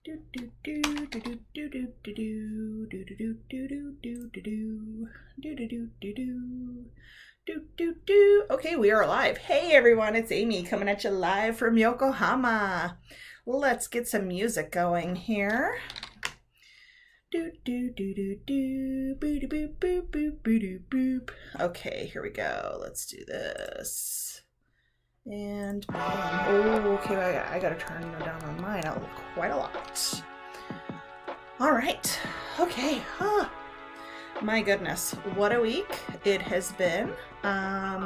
Okay, we are live. Hey everyone, it's Amy coming at you live from Yokohama. Let's get some music going here. Okay, here we go. Let's do this. And oh, okay, I gotta turn down on mine quite a lot. All right, okay. My goodness, what a week it has been. I've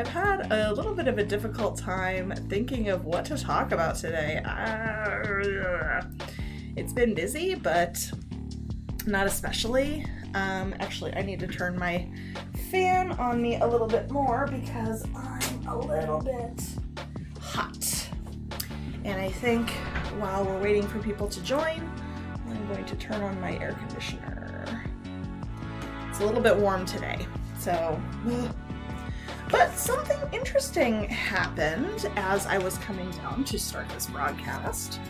had a little bit of a difficult time thinking of what to talk about today. It's been busy, but not especially. Actually, I need to turn my fan on me a little bit more because I'm a little bit hot. And I think while we're waiting for people to join, I'm going to turn on my air conditioner. It's a little bit warm today, so... But something interesting happened as I was coming down to start this broadcast.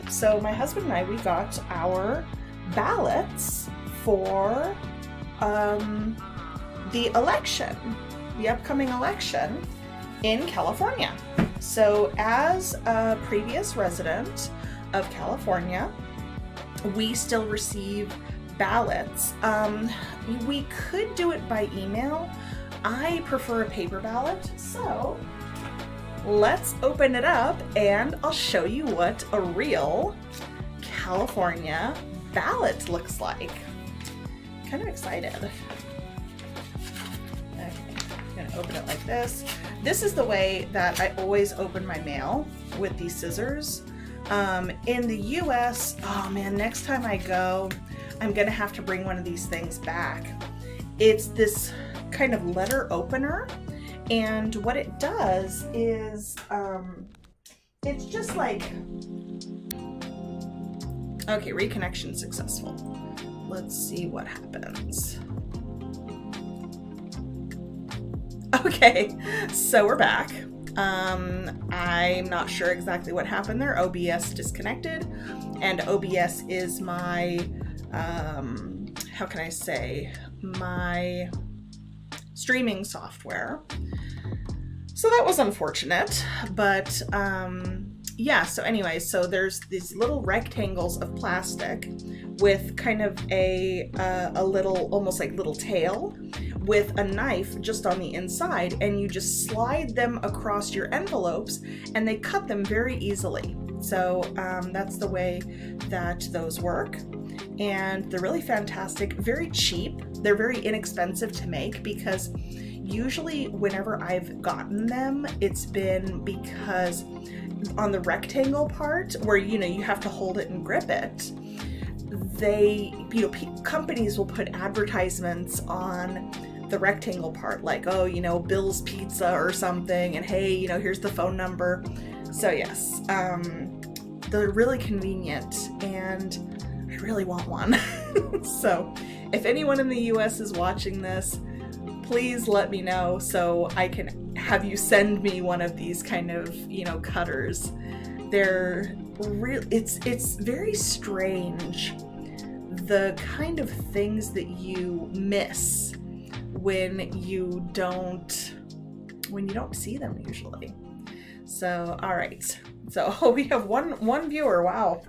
So my husband and I, we got our ballots for the upcoming election in California. So as a previous resident of California, we still receive ballots. We could do it by email. I prefer a paper ballot, so let's open it up and I'll show you what a real California ballot looks like. Kind of excited. Okay, I'm gonna open it like this. This is the way that I always open my mail, with these scissors. In the US, oh man, next time I go, I'm gonna have to bring one of these things back. It's this kind of letter opener, and what it does is, it's just like, okay, reconnection successful. Let's see what happens. Okay, so we're back. I'm not sure exactly what happened there. OBS disconnected, and OBS is my, how can I say, my streaming software. So that was unfortunate, but yeah, so anyway, so there's these little rectangles of plastic with kind of a little, almost like little tail, with a knife just on the inside, and you just slide them across your envelopes and they cut them very easily. So that's the way that those work. And they're really fantastic, very cheap. They're very inexpensive to make because usually whenever I've gotten them, it's been because on the rectangle part where, you have to hold it and grip it, companies will put advertisements on the rectangle part, like, oh, Bill's Pizza or something, and hey, here's the phone number. So yes, they're really convenient, and I really want one. So if anyone in the US is watching this, please let me know so I can have you send me one of these kind of, cutters. They're real. It's very strange, the kind of things that you miss when you don't see them usually. So, all right. So we have one viewer. Wow.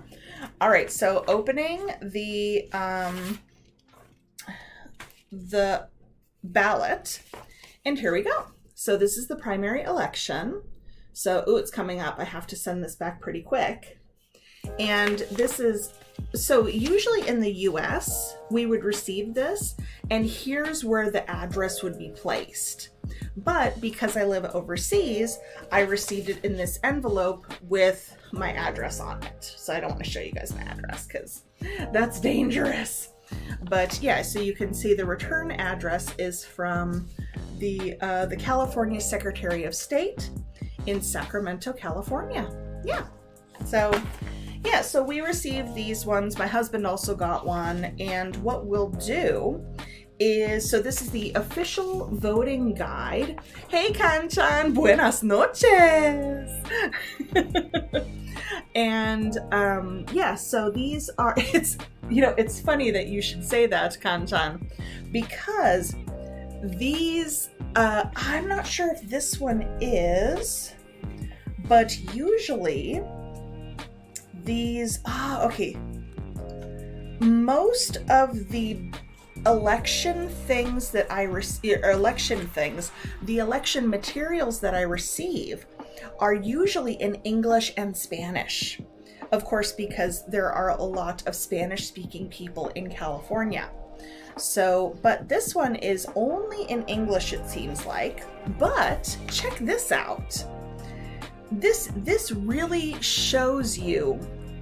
All right. So opening the ballot, and here we go. So this is the primary election. So, it's coming up. I have to send this back pretty quick. And this is, so usually in the US, we would receive this, and here's where the address would be placed. But because I live overseas, I received it in this envelope with my address on it. So I don't want to show you guys my address because that's dangerous. But yeah, so you can see the return address is from the California Secretary of State in Sacramento, California. Yeah. So yeah, so we received these ones. My husband also got one. And what we'll do so this is the official voting guide. Hey Kanchan, buenas noches. And yeah, so these are, it's funny that you should say that, Kanchan, because these, I'm not sure if this one is, but usually these, okay, most of the election things that I receive, the election materials that I receive are usually in English and Spanish. Of course, because there are a lot of Spanish-speaking people in California. So, but this one is only in English, it seems like. But check this out. This really shows you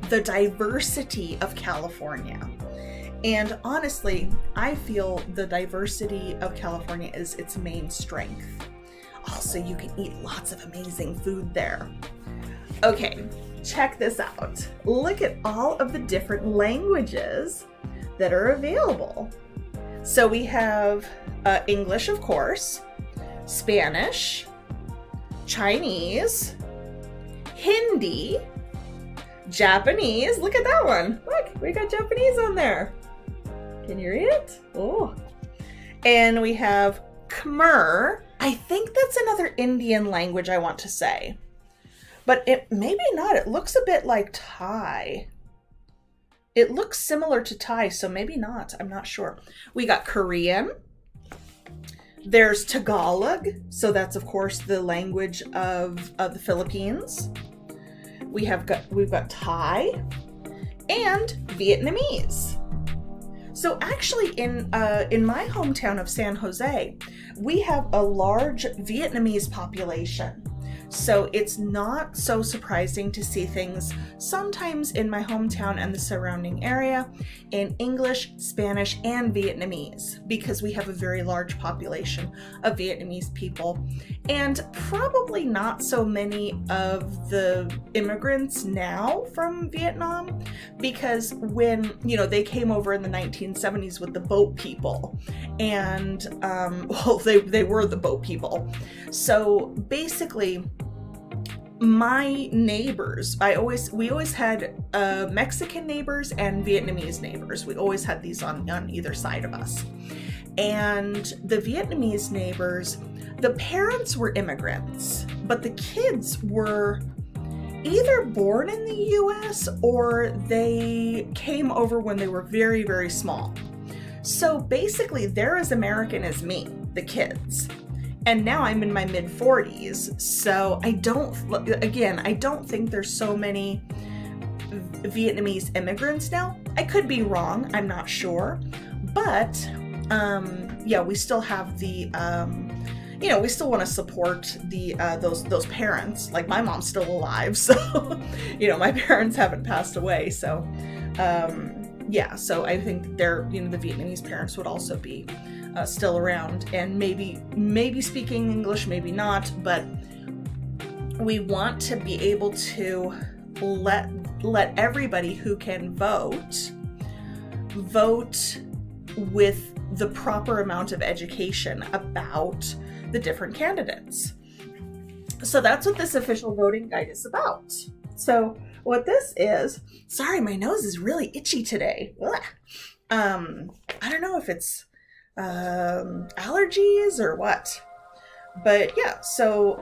the diversity of California. And honestly, I feel the diversity of California is its main strength. Also, you can eat lots of amazing food there. Okay, check this out. Look at all of the different languages that are available. So we have English, of course, Spanish, Chinese, Hindi, Japanese. Look at that one. Look, we got Japanese on there. Can you read it? Oh. And we have Khmer. I think that's another Indian language, I want to say. But it maybe not. It looks a bit like Thai. It looks similar to Thai, so maybe not. I'm not sure. We got Korean. There's Tagalog. So that's, of course, the language of the Philippines. We've got Thai and Vietnamese. So actually in my hometown of San Jose, we have a large Vietnamese population. So it's not so surprising to see things sometimes in my hometown and the surrounding area in English, Spanish, and Vietnamese, because we have a very large population of Vietnamese people, and probably not so many of the immigrants now from Vietnam, because when, they came over in the 1970s with the boat people, and they were the boat people. So basically, my neighbors, we always had Mexican neighbors and Vietnamese neighbors. We always had these on either side of us. And the Vietnamese neighbors, the parents were immigrants, but the kids were either born in the US or they came over when they were very, very small. So basically, they're as American as me, the kids. And now I'm in my mid-40s, so I don't think there's so many Vietnamese immigrants now. I could be wrong, I'm not sure. But, yeah, we still have the, we still want to support the those parents. Like, my mom's still alive, so, my parents haven't passed away. So, yeah, so I think they're, the Vietnamese parents would also be still around, and maybe speaking English, maybe not, but we want to be able to let everybody who can vote with the proper amount of education about the different candidates. So that's what this official voting guide is about. So what this is, sorry, my nose is really itchy today. Ugh. I don't know if it's allergies or what, but yeah, so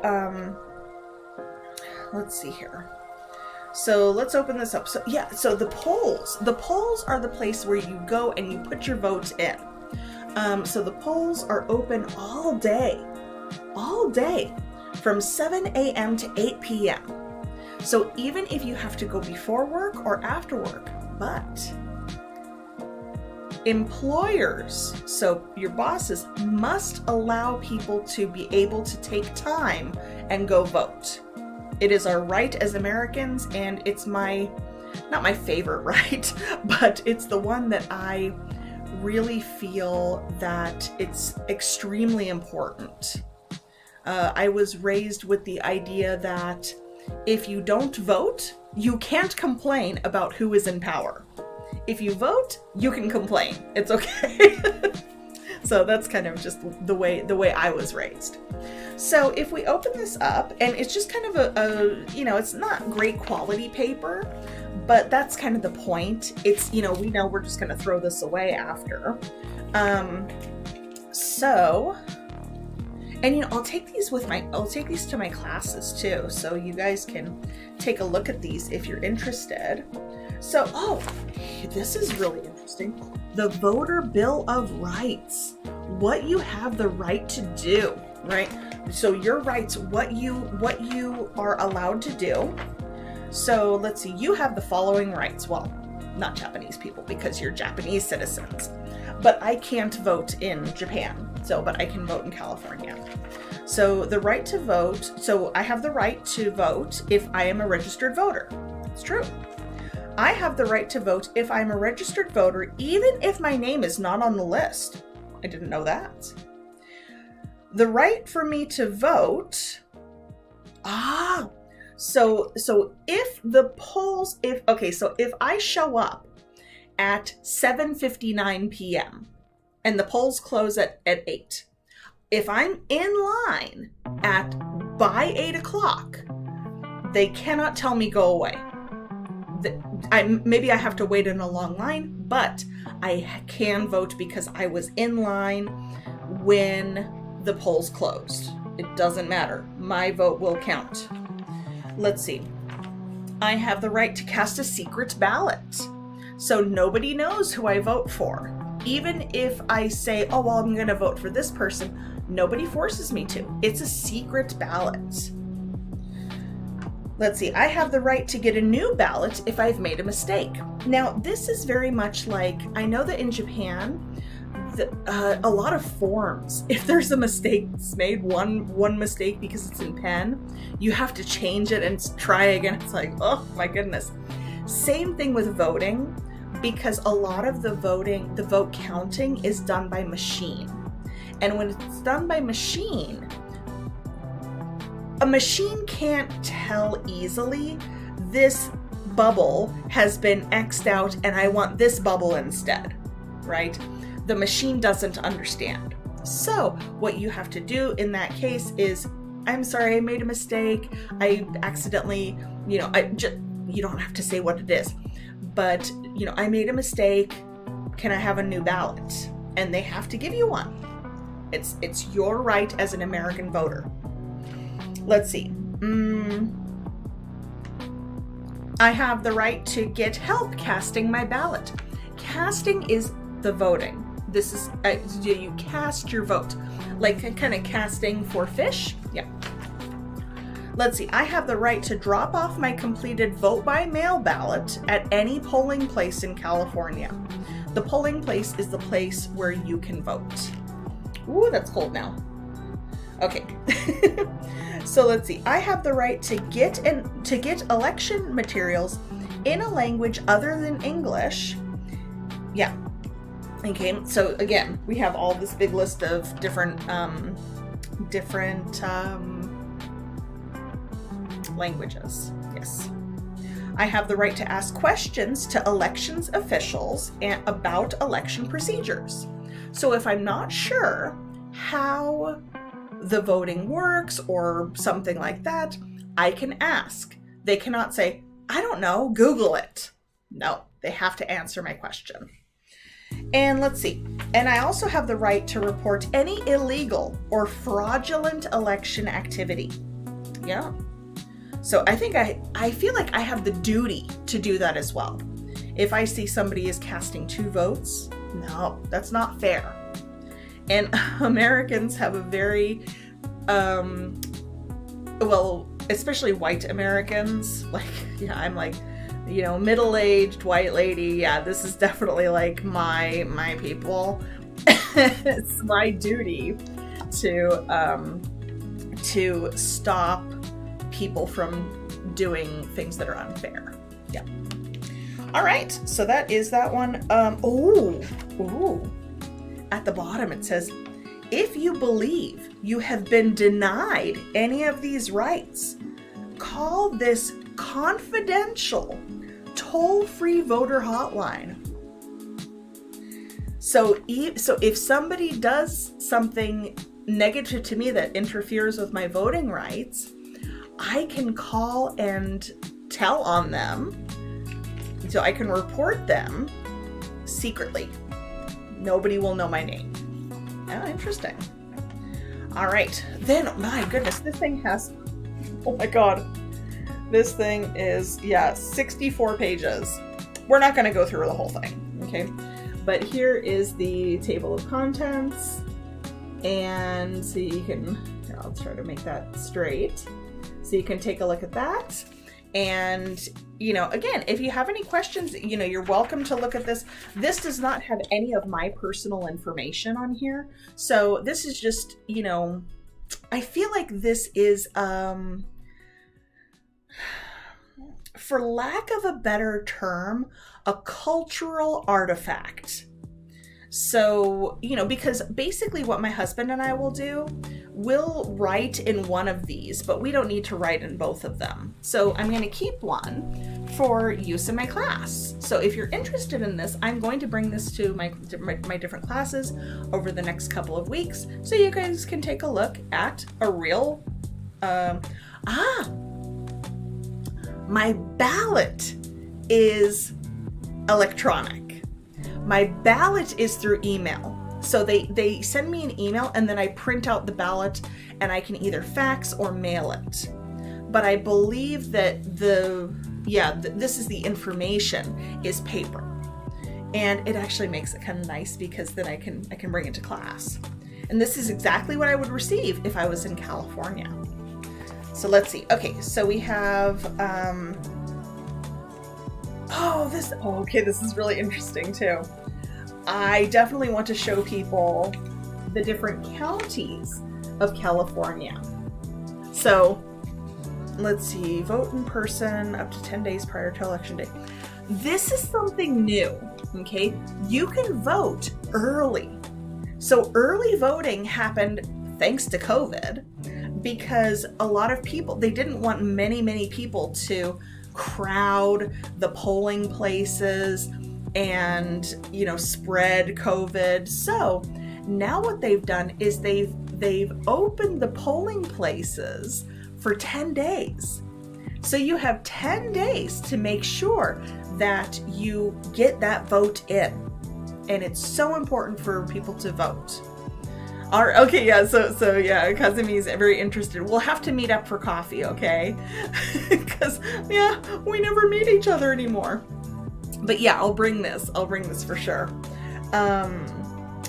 let's see here. So let's open this up. So yeah, so the polls are the place where you go and you put your vote in. So the polls are open all day from 7 a.m. to 8 p.m. So even if you have to go before work or after work, but employers, so your bosses, must allow people to be able to take time and go vote. It is our right as Americans, and it's not my favorite right, but it's the one that I really feel that it's extremely important. I was raised with the idea that if you don't vote, you can't complain about who is in power. If you vote, you can complain. It's okay. So that's kind of just the way I was raised. So if we open this up, and it's just kind of a it's not great quality paper, but that's kind of the point. It's, we know we're just going to throw this away after. And I'll take these to my classes too, so you guys can take a look at these if you're interested. So, this is really interesting. The Voter Bill of Rights. What you have the right to do, right? So your rights, what you are allowed to do. So let's see, you have the following rights. Well, not Japanese people, because you're Japanese citizens. But I can't vote in Japan, but I can vote in California. So the right to vote, so I have the right to vote if I am a registered voter. It's true. I have the right to vote if I'm a registered voter, even if my name is not on the list. I didn't know that. The right for me to vote, so if the polls, if I show up at 7:59 p.m. and the polls close at 8, if I'm in line by 8 o'clock, they cannot tell me go away. Maybe I have to wait in a long line, but I can vote because I was in line when the polls closed. It doesn't matter. My vote will count. Let's see. I have the right to cast a secret ballot. So nobody knows who I vote for. Even if I say, I'm going to vote for this person, nobody forces me to. It's a secret ballot. Let's see. I have the right to get a new ballot if I've made a mistake. Now, this is very much like, I know that in Japan, a lot of forms, if there's a mistake that's made, one mistake because it's in pen, you have to change it and try again. It's like, oh my goodness. Same thing with voting, because a lot of the vote counting is done by machine. And when it's done by machine, a machine can't tell easily, this bubble has been X'd out and I want this bubble instead, right? The machine doesn't understand. So what you have to do in that case is, I'm sorry, I made a mistake. I accidentally, you don't have to say what it is, but I made a mistake. Can I have a new ballot? And they have to give you one. It's your right as an American voter. Let's see. I have the right to get help casting my ballot. Casting is the voting. This is, you cast your vote. Like kind of casting for fish? Yeah. Let's see. I have the right to drop off my completed vote by mail ballot at any polling place in California. The polling place is the place where you can vote. Ooh, that's cold now. Okay. So let's see. I have the right to get election materials in a language other than English. Yeah. Okay. So again, we have all this big list of different languages. Yes. I have the right to ask questions to elections officials about election procedures. So if I'm not sure how the voting works or something like that, I can ask. They cannot say, I don't know, Google it. No, they have to answer my question. And let's see. And I also have the right to report any illegal or fraudulent election activity. Yeah. So I think I feel like I have the duty to do that as well. If I see somebody is casting 2 votes, no, that's not fair. And Americans have a very, especially white Americans, I'm like, middle-aged white lady. Yeah, this is definitely like my people. It's my duty to stop people from doing things that are unfair. Yeah. All right. So that is that one. At the bottom it says, if you believe you have been denied any of these rights, call this confidential toll-free voter hotline. So if somebody does something negative to me that interferes with my voting rights, I can call and tell on them. So I can report them secretly. Nobody will know my name. Oh, interesting. All right. Then, my goodness, this thing has, oh my God. This thing is, 64 pages. We're not going to go through the whole thing, okay? But here is the table of contents. And so you can, here, I'll try to make that straight. So you can take a look at that. And, again, if you have any questions, you're welcome to look at this. This does not have any of my personal information on here. So this is just, I feel like this is, for lack of a better term, a cultural artifact. So, because basically what my husband and I will do, we'll write in one of these, but we don't need to write in both of them. So I'm going to keep one for use in my class. So if you're interested in this, I'm going to bring this to my different classes over the next couple of weeks, so you guys can take a look at a real, my ballot is electronic. My ballot is through email. So they send me an email and then I print out the ballot and I can either fax or mail it. But I believe that this is the information is paper. And it actually makes it kind of nice because then I can bring it to class. And this is exactly what I would receive if I was in California. So let's see. Okay, so we have this is really interesting too. I definitely want to show people the different counties of California. So let's see, vote in person up to 10 days prior to election day. This is something new, okay? You can vote early. So early voting happened thanks to COVID because a lot of people, they didn't want many people to crowd the polling places and, spread COVID. So now what they've done is they've opened the polling places for 10 days. So you have 10 days to make sure that you get that vote in. And it's so important for people to vote. So Kazumi's very interested. We'll have to meet up for coffee, okay? Because, we never meet each other anymore. But I'll bring this for sure.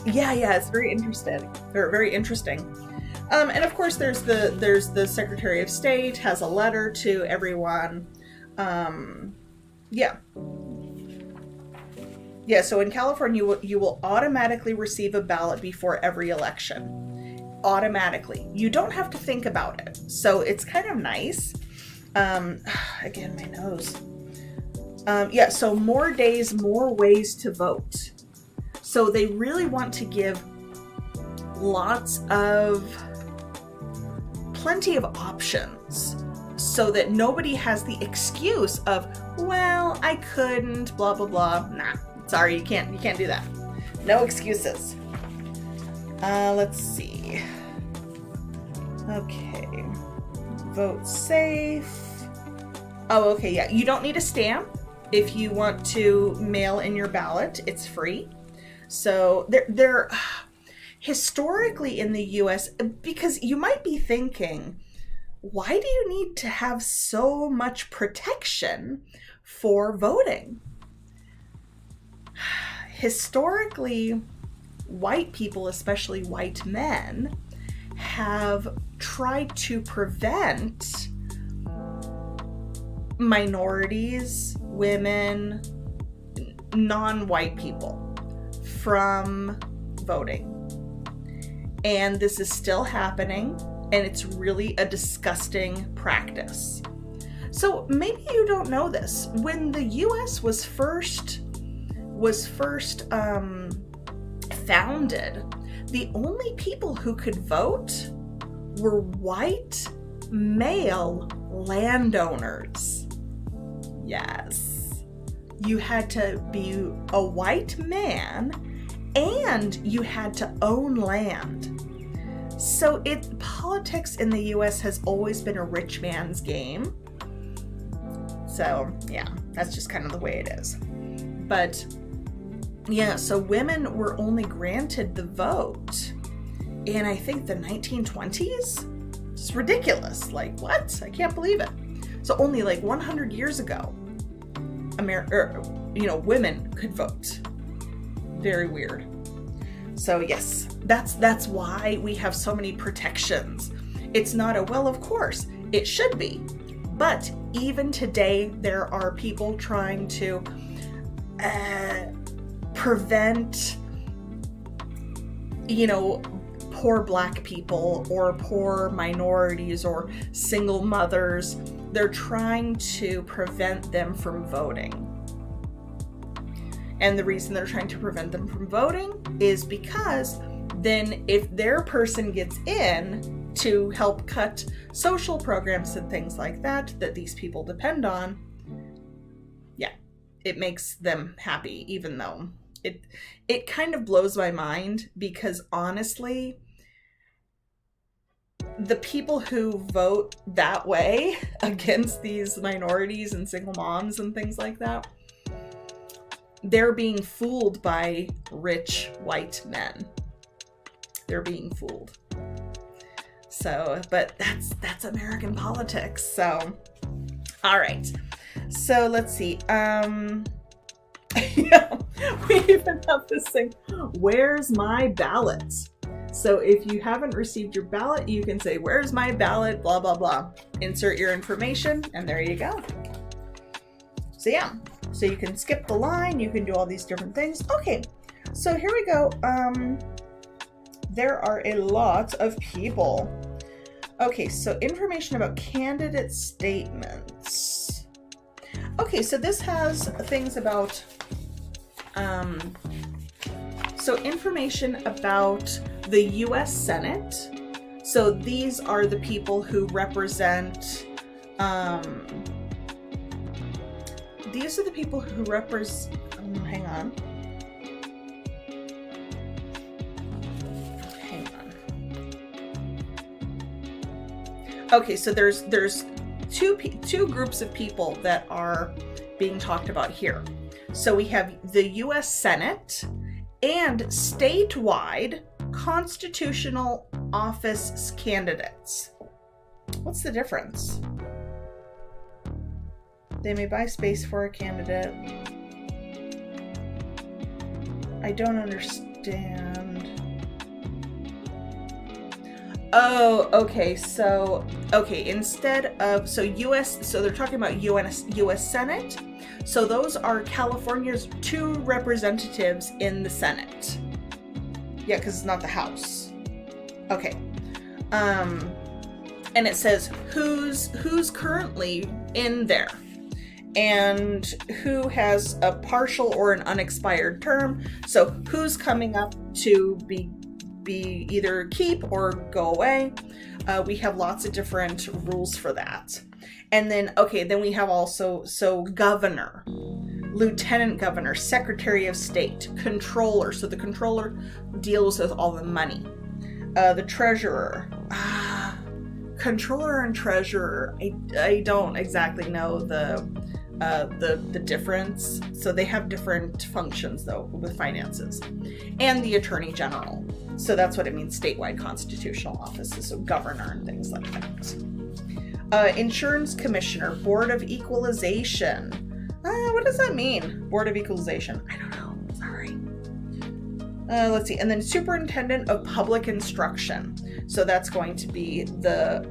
It's very interesting. Very interesting. And of course there's the Secretary of State has a letter to everyone. So in California, you will automatically receive a ballot before every election. Automatically. You don't have to think about it. So it's kind of nice. Again, my nose. So more days, more ways to vote. So they really want to give plenty of options so that nobody has the excuse of, well, I couldn't, blah, blah, blah. Nah. Sorry, you can't do that. No excuses. Let's see. Okay. Vote safe. Oh, okay, yeah. You don't need a stamp if you want to mail in your ballot. It's free. So they're historically in the US, because you might be thinking, why do you need to have so much protection for voting? Historically, white people, especially white men, have tried to prevent minorities, women, non-white people from voting. And this is still happening, and it's really a disgusting practice. So maybe you don't know this. When the US was first founded, the only people who could vote were white male landowners. Yes. You had to be a white man and you had to own land. So politics in the US has always been a rich man's game. So yeah, that's just kind of the way it is. But yeah, so women were only granted the vote in, I think, the 1920s. It's ridiculous. Like, what? I can't believe it. So only like 100 years ago, women could vote. Very weird. So yes, that's why we have so many protections. It's not well, of course, it should be. But even today, there are people trying to prevent, poor Black people or poor minorities or single mothers. They're trying to prevent them from voting. And the reason they're trying to prevent them from voting is because then if their person gets in to help cut social programs and things like that these people depend on, yeah, it makes them happy, even though it kind of blows my mind, because honestly, the people who vote that way against these minorities and single moms and things like that, they're being fooled by rich white men. They're being fooled. So, but that's American politics. So, all right. So let's see. We even have this thing, where's my ballot? So if you haven't received your ballot, you can say, where's my ballot, blah, blah, blah. Insert your information, and there you go. So yeah, so you can skip the line, you can do all these different things. Okay, so here we go. There are a lot of people. Okay, so information about candidate statements. Okay, so this has things about, so information about the U.S. Senate. So these are the people who represent, these are the people who represent, hang on. Okay, so there's two groups of people that are being talked about here. So we have the U.S. Senate and statewide constitutional office candidates. What's the difference? They may buy space for a candidate. I don't understand. Oh, okay. So, instead of, so they're talking about U.S. Senate. So those are California's 2 representatives in the Senate. Yeah, because it's not the House. Okay. And it says who's currently in there and who has a partial or an unexpired term. So who's coming up to be either keep or go away. We have lots of different rules for that. And then, then we have also, governor, lieutenant governor, secretary of state, controller. So the controller deals with all the money. The treasurer, controller and treasurer. I don't exactly know the difference. So they have different functions though with finances. And the attorney general. So that's what it means, statewide constitutional offices, so governor and things like that. Insurance commissioner, board of equalization. What does that mean? Board of equalization. I don't know. Sorry. Let's see. And then superintendent of public instruction. So that's going to be the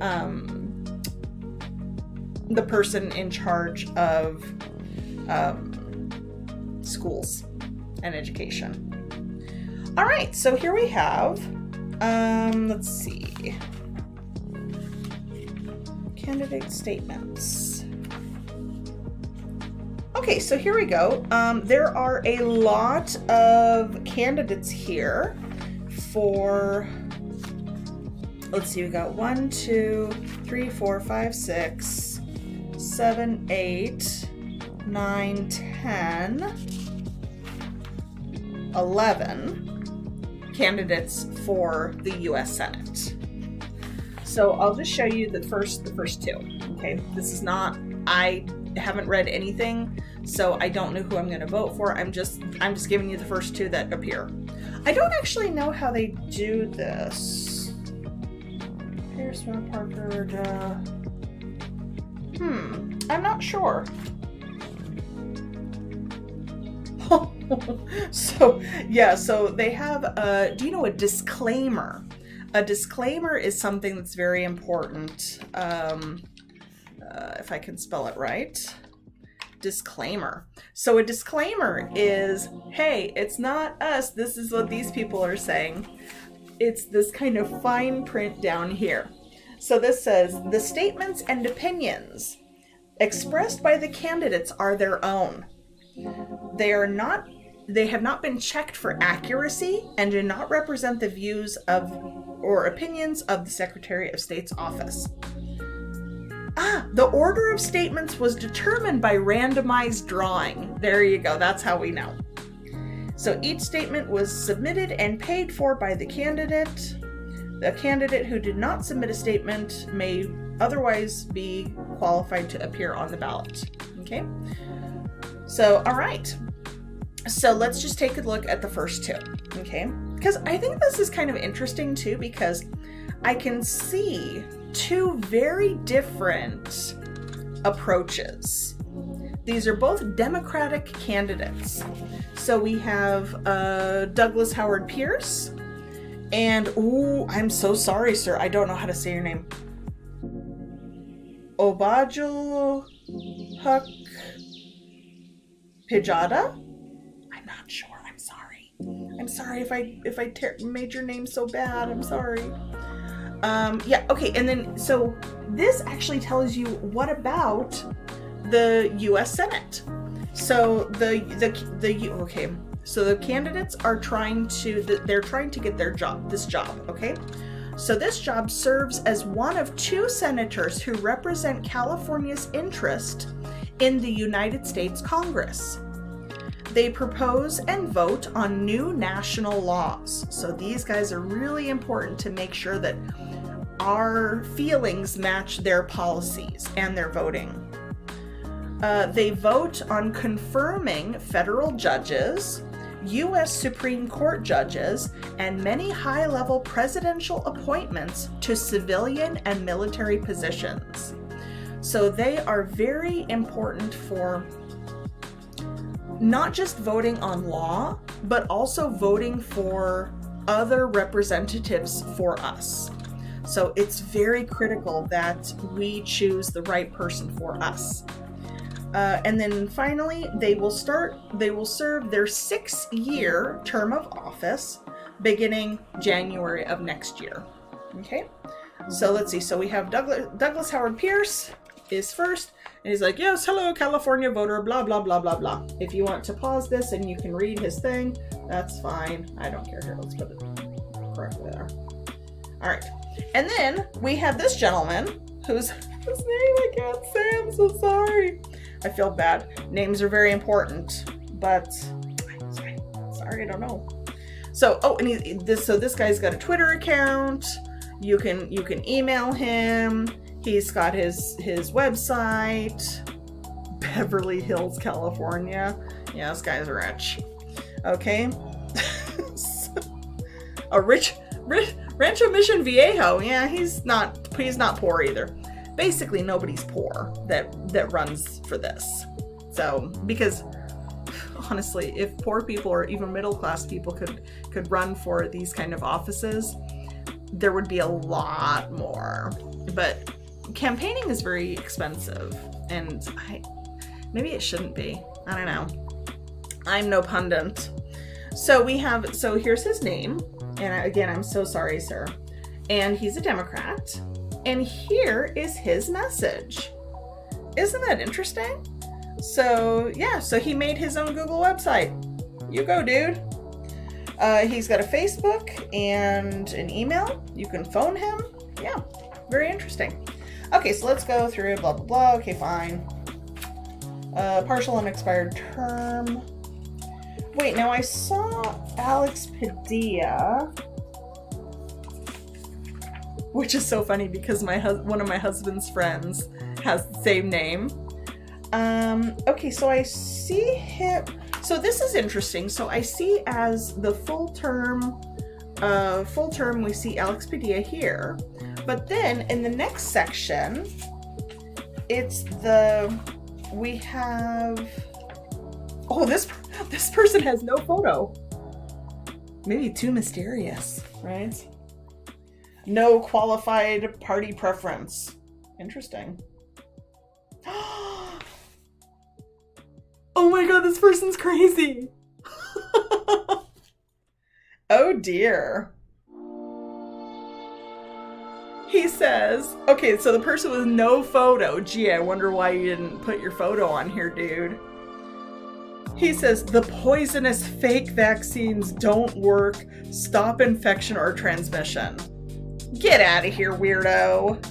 person in charge of schools and education. All right, so here we have, let's see, candidate statements. Okay, so here we go. There are a lot of candidates here for, let's see, we got 1, 2, 3, 4, 5, 6, 7, 8, 9, 10, 11. candidates for the U.S. Senate. So I'll just show you the first two. Okay, this is not, I haven't read anything, so I don't know who I'm going to vote for. I'm just giving you the first two that appear. I don't actually know how they do this. Here's Parker. I'm not sure. So they have do you know a disclaimer? A disclaimer is something that's very important. If I can spell it right. Disclaimer. So a disclaimer is, hey, it's not us. This is what these people are saying. It's this kind of fine print down here. So this says, the statements and opinions expressed by the candidates are their own. They have not been checked for accuracy and do not represent the views of or opinions of the Secretary of State's office. The order of statements was determined by randomized drawing. There you go. That's how we know. So each statement was submitted and paid for by the candidate. The candidate who did not submit a statement may otherwise be qualified to appear on the ballot. Okay? So, all right. So let's just take a look at the first two. Okay? Because I think this is kind of interesting too, because I can see two very different approaches. These are both Democratic candidates. So we have Douglas Howard Pierce and, I'm so sorry, sir, I don't know how to say your name. Obajul Huck Pijada? I'm not sure. I'm sorry. I'm sorry if I made your name so bad. I'm sorry. Okay, and then, so this actually tells you what about the U.S. Senate. So so the candidates are trying to get this job, okay? So this job serves as one of two senators who represent California's interest in the United States Congress. They propose and vote on new national laws. So these guys are really important to make sure that our feelings match their policies and their voting. They vote on confirming federal judges, U.S. Supreme Court judges, and many high-level presidential appointments to civilian and military positions. So they are very important for not just voting on law, but also voting for other representatives for us. So it's very critical that we choose the right person for us. And then finally, they will serve their 6-year term of office beginning January of next year. Okay, so let's see. So we have Douglas Howard Pierce is first, and he's like, yes, hello, California voter, blah, blah, blah, blah, blah. If you want to pause this and you can read his thing, that's fine. I don't care. Here, let's put it correctly there. All right. And then we have this gentleman whose name I can't say. I'm so sorry. I feel bad. Names are very important, but sorry, I don't know. So, and this guy's got a Twitter account. You can email him. He's got his website, Beverly Hills, California. Yeah, this guy's rich. Okay. Rancho Mission Viejo. Yeah, he's not poor either. Basically, nobody's poor that runs for this. So, because honestly, if poor people or even middle class people could run for these kind of offices, there would be a lot more. But campaigning is very expensive, and maybe it shouldn't be. I don't know. I'm no pundit. So here's his name, and again, I'm so sorry, sir. And he's a Democrat. And here is his message. Isn't that interesting? So yeah, so he made his own Google website. You go, dude. He's got a Facebook and an email. You can phone him. Yeah, very interesting. Okay, so let's go through blah, blah, blah. Okay, fine. Partial unexpired term. Wait, now I saw Alex Padilla, which is so funny because one of my husband's friends has the same name. Okay, so I see him. So this is interesting. So I see as the full term we see Alex Padilla here, but then in the next section, we have. Oh, this person has no photo. Maybe too mysterious, right? No qualified party preference. Interesting. Oh my god, this person's crazy. Oh dear. He says, okay, so the person with no photo. Gee, I wonder why you didn't put your photo on here, dude. He says, the poisonous fake vaccines don't work. Stop infection or transmission. Get out of here, weirdo.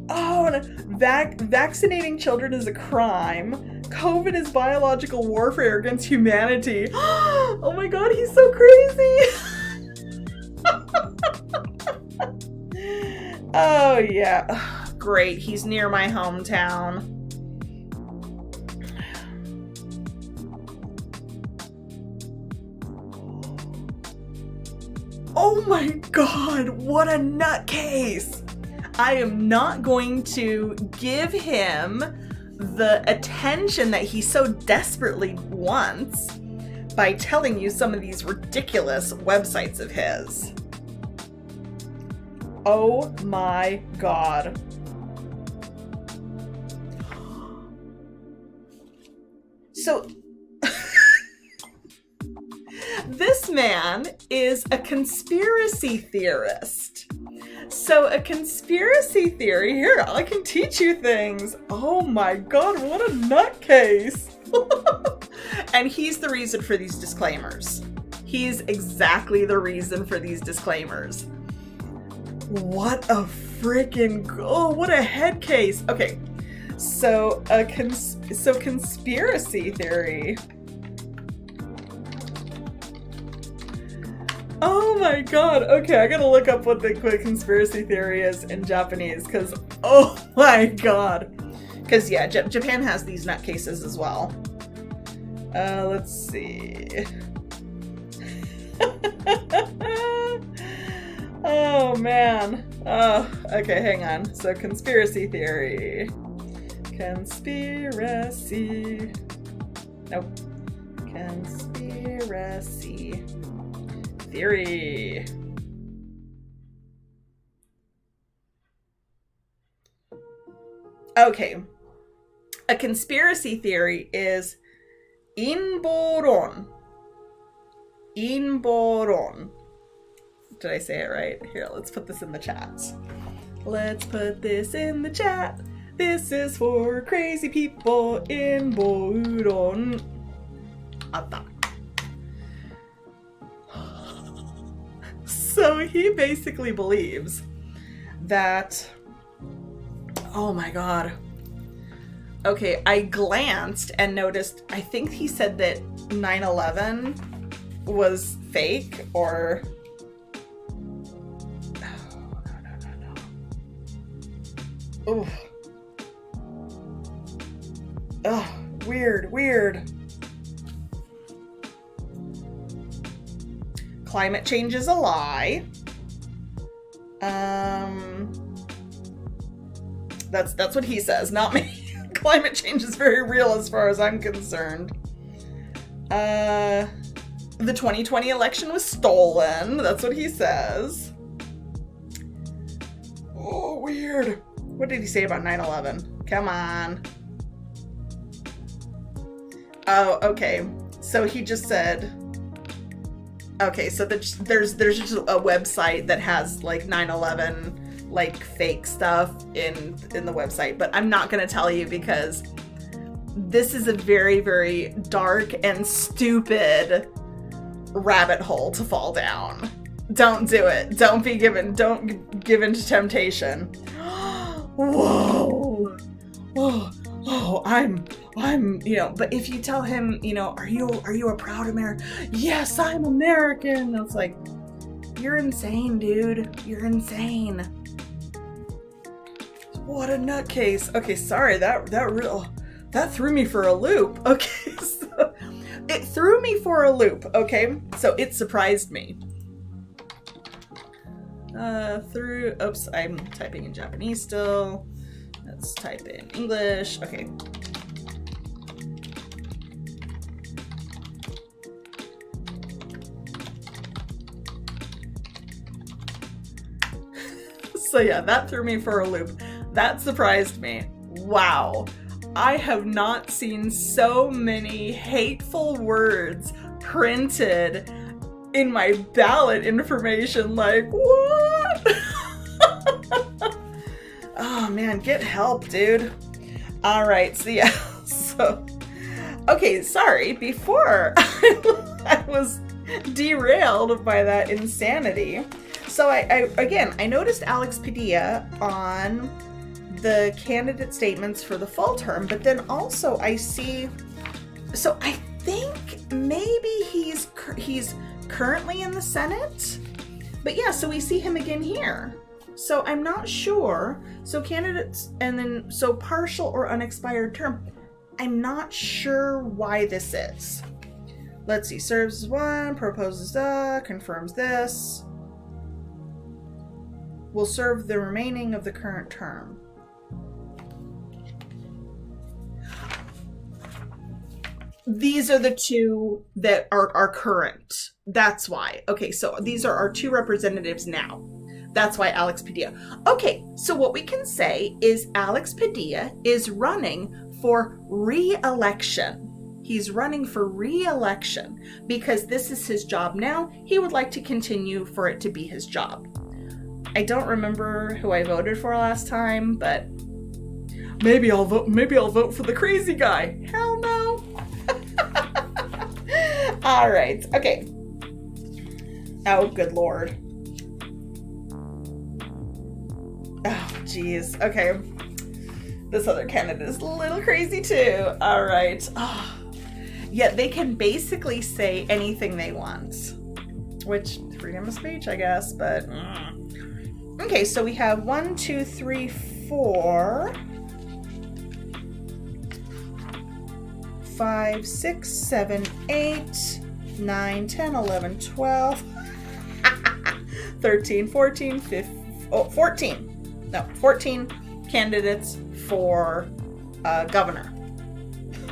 Oh, vaccinating children is a crime. COVID is biological warfare against humanity. Oh my god, he's so crazy. Oh yeah, great. He's near my hometown. Oh my god, what a nutcase! I am not going to give him the attention that he so desperately wants by telling you some of these ridiculous websites of his. Oh my god. So, this man is a conspiracy theorist. So a conspiracy theory, here, I can teach you things. Oh my god, what a nutcase. And he's the reason for these disclaimers. He's exactly the reason for these disclaimers. What a freaking, oh, what a head case. Okay, so conspiracy theory. Oh my god, okay, I gotta look up what the conspiracy theory is in Japanese, because, oh my god. Because, yeah, Japan has these nutcases as well. Let's see. Oh, man. Oh, okay, hang on. So, conspiracy theory. Conspiracy. Nope. Conspiracy theory. Okay. A conspiracy theory is inboron. Inboron. Did I say it right? Here, let's put this in the chat. Let's put this in the chat. This is for crazy people. Inboron. Atta. So he basically believes that, oh my god. Okay, I glanced and noticed, I think he said that 9/11 was fake, or... Oh, no. Ooh. Ugh, weird. Climate change is a lie. That's what he says, not me. Climate change is very real as far as I'm concerned. The 2020 election was stolen. That's what he says. Oh, weird. What did he say about 9/11? Come on. Oh, okay. So he just said... Okay, so there's just a website that has like 9/11 like fake stuff in the website, but I'm not gonna tell you because this is a very, very dark and stupid rabbit hole to fall down. Don't do it. Don't give in to temptation. Whoa. Whoa. oh, I'm, but if you tell him, are you a proud American? Yes, I'm American. It's like, you're insane, dude. You're insane. What a nutcase. Okay, sorry, that threw me for a loop. Okay, so it threw me for a loop, okay? So it surprised me. Oops, I'm typing in Japanese still. Let's type in English. Okay. So yeah, that threw me for a loop. That surprised me. Wow. I have not seen so many hateful words printed in my ballot information. Like, what? Oh man, get help, dude. All right, so yeah, okay, sorry, before I was derailed by that insanity. So I noticed Alex Padilla on the candidate statements for the fall term, but then also I see, so I think maybe he's currently in the Senate, but yeah, so we see him again here. So I'm not sure. So candidates, and then so partial or unexpired term. I'm not sure why this is. Let's see, serves as one, proposes confirms this. Will serve the remaining of the current term. These are the two that are current. That's why. Okay, so these are our two representatives now. That's why Alex Padilla. Okay, so what we can say is Alex Padilla is running for re-election. He's running for re-election because this is his job now. He would like to continue for it to be his job. I don't remember who I voted for last time, but maybe I'll vote for the crazy guy. Hell no. All right. Okay. Oh, good Lord. Oh, geez. Okay. This other candidate is a little crazy too. All right. Oh. Yeah, they can basically say anything they want, which freedom of speech, I guess, but okay, so we have 1, 2, 3, 4, 5, 6, 7, 8, 9, 10, 11, 12, 13, 14, 15, 14 candidates for governor.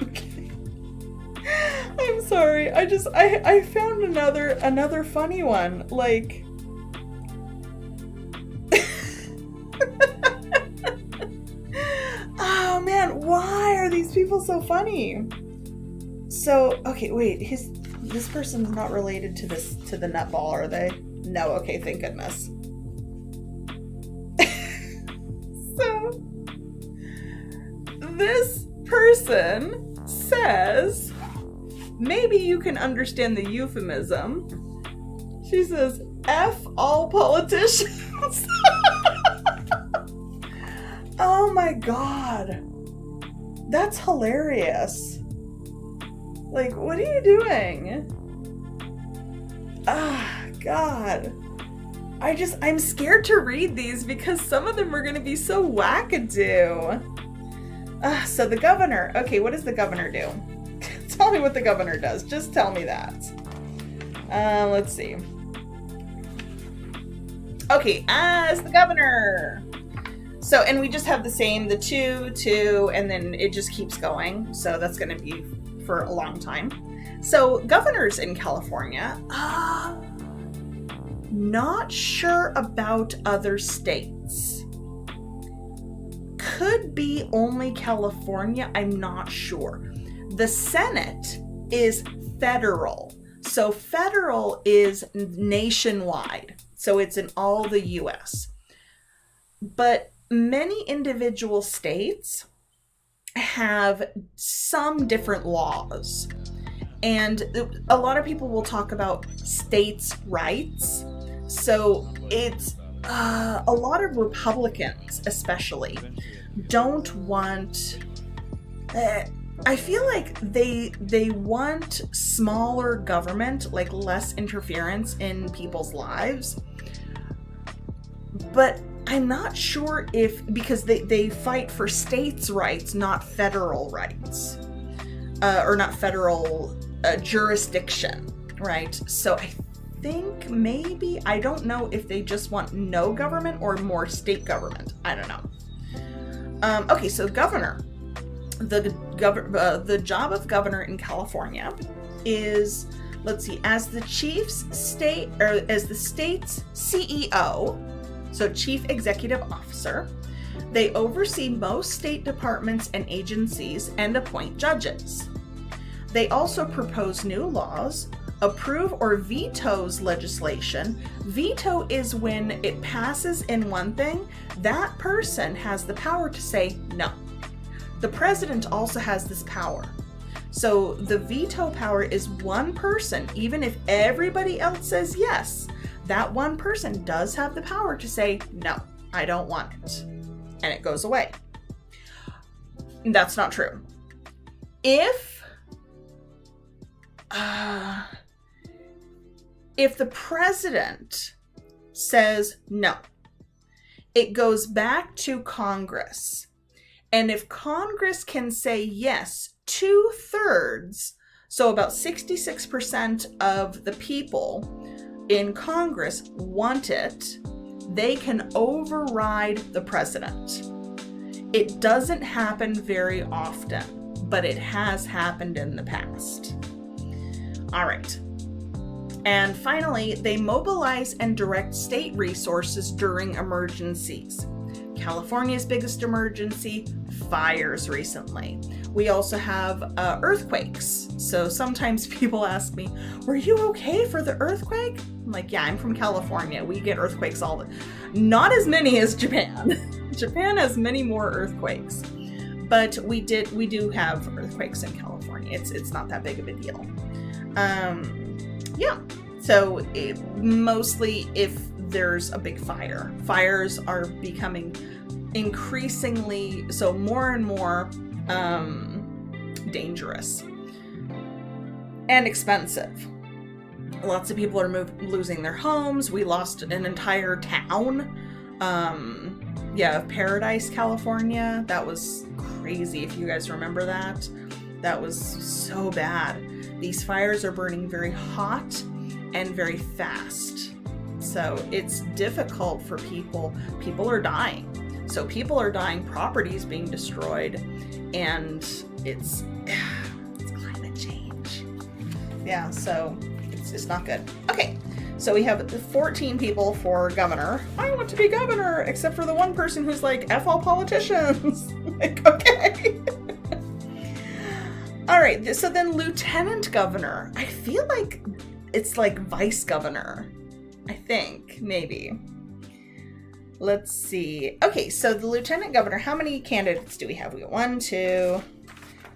Okay. I'm sorry. I found another funny one. Like, oh man, why are these people so funny? So, okay, wait, this person's not related to the nutball, are they? No, okay, thank goodness. So, this person says, maybe you can understand the euphemism. She says, F all politicians. Oh my God. That's hilarious. Like, what are you doing? Ah, God. I'm scared to read these because some of them are going to be so wackadoo. So the governor. Okay, what does the governor do? Tell me what the governor does. Just tell me that. Let's see. Okay, as the governor. So, and we just have the same, the 2, and then it just keeps going. So that's going to be for a long time. So governors in California, not sure about other states. Could be only California, I'm not sure. The Senate is federal. So federal is nationwide. So it's in all the US. But many individual states have some different laws. And a lot of people will talk about states' rights. So it's a lot of Republicans, especially, don't want I feel like they want smaller government, like less interference in people's lives. But I'm not sure if, because they fight for states' rights, not federal rights. Or not federal jurisdiction, right? So I think maybe, I don't know if they just want no government or more state government. I don't know. Okay, so governor. The job of governor in California is, let's see, as the state's CEO, so chief executive officer. They oversee most state departments and agencies and appoint judges. They also propose new laws, approve or vetoes legislation. Veto is when it passes in one thing, that person has the power to say no. The president also has this power. So the veto power is one person, even if everybody else says yes, that one person does have the power to say, no, I don't want it. And it goes away. That's not true. If the president says no, it goes back to Congress. And if Congress can say yes, 2/3, so about 66% of the people in Congress want it, they can override the president. It doesn't happen very often, but it has happened in the past. All right. And finally, they mobilize and direct state resources during emergencies. California's biggest emergency, fires recently. We also have earthquakes. So sometimes people ask me, were you okay for the earthquake? I'm like, yeah, I'm from California. We get earthquakes not as many as Japan. Japan has many more earthquakes. But we do have earthquakes in California. It's not that big of a deal. Yeah. So mostly if there's a big fire. Fires are becoming increasingly, so more and more dangerous and expensive. Lots of people are losing their homes. We lost an entire town. Paradise, California. That was crazy, if you guys remember that. That was so bad. These fires are burning very hot and very fast. So it's difficult for people. People are dying. So people are dying, properties being destroyed, and it's climate change. Yeah, so it's not good. Okay, so we have 14 people for governor. I want to be governor, except for the one person who's like, F all politicians. Like, okay. All right, so then lieutenant governor. I feel like it's like vice governor. I think, maybe. Let's see. Okay, so the lieutenant governor, how many candidates do we have? We got 1, 2,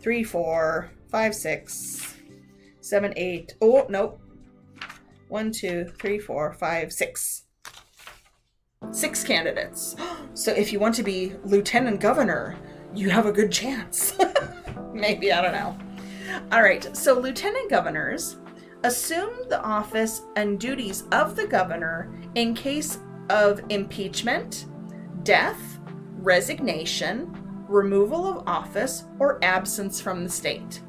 3, 4, 5, 6, 7, 8. Oh, nope. 1, 2, 3, 4, 5, 6. 6 candidates. So if you want to be lieutenant governor, you have a good chance. Maybe, I don't know. All right, so lieutenant governors assume the office and duties of the governor in case of impeachment, death, resignation, removal of office, or absence from the state.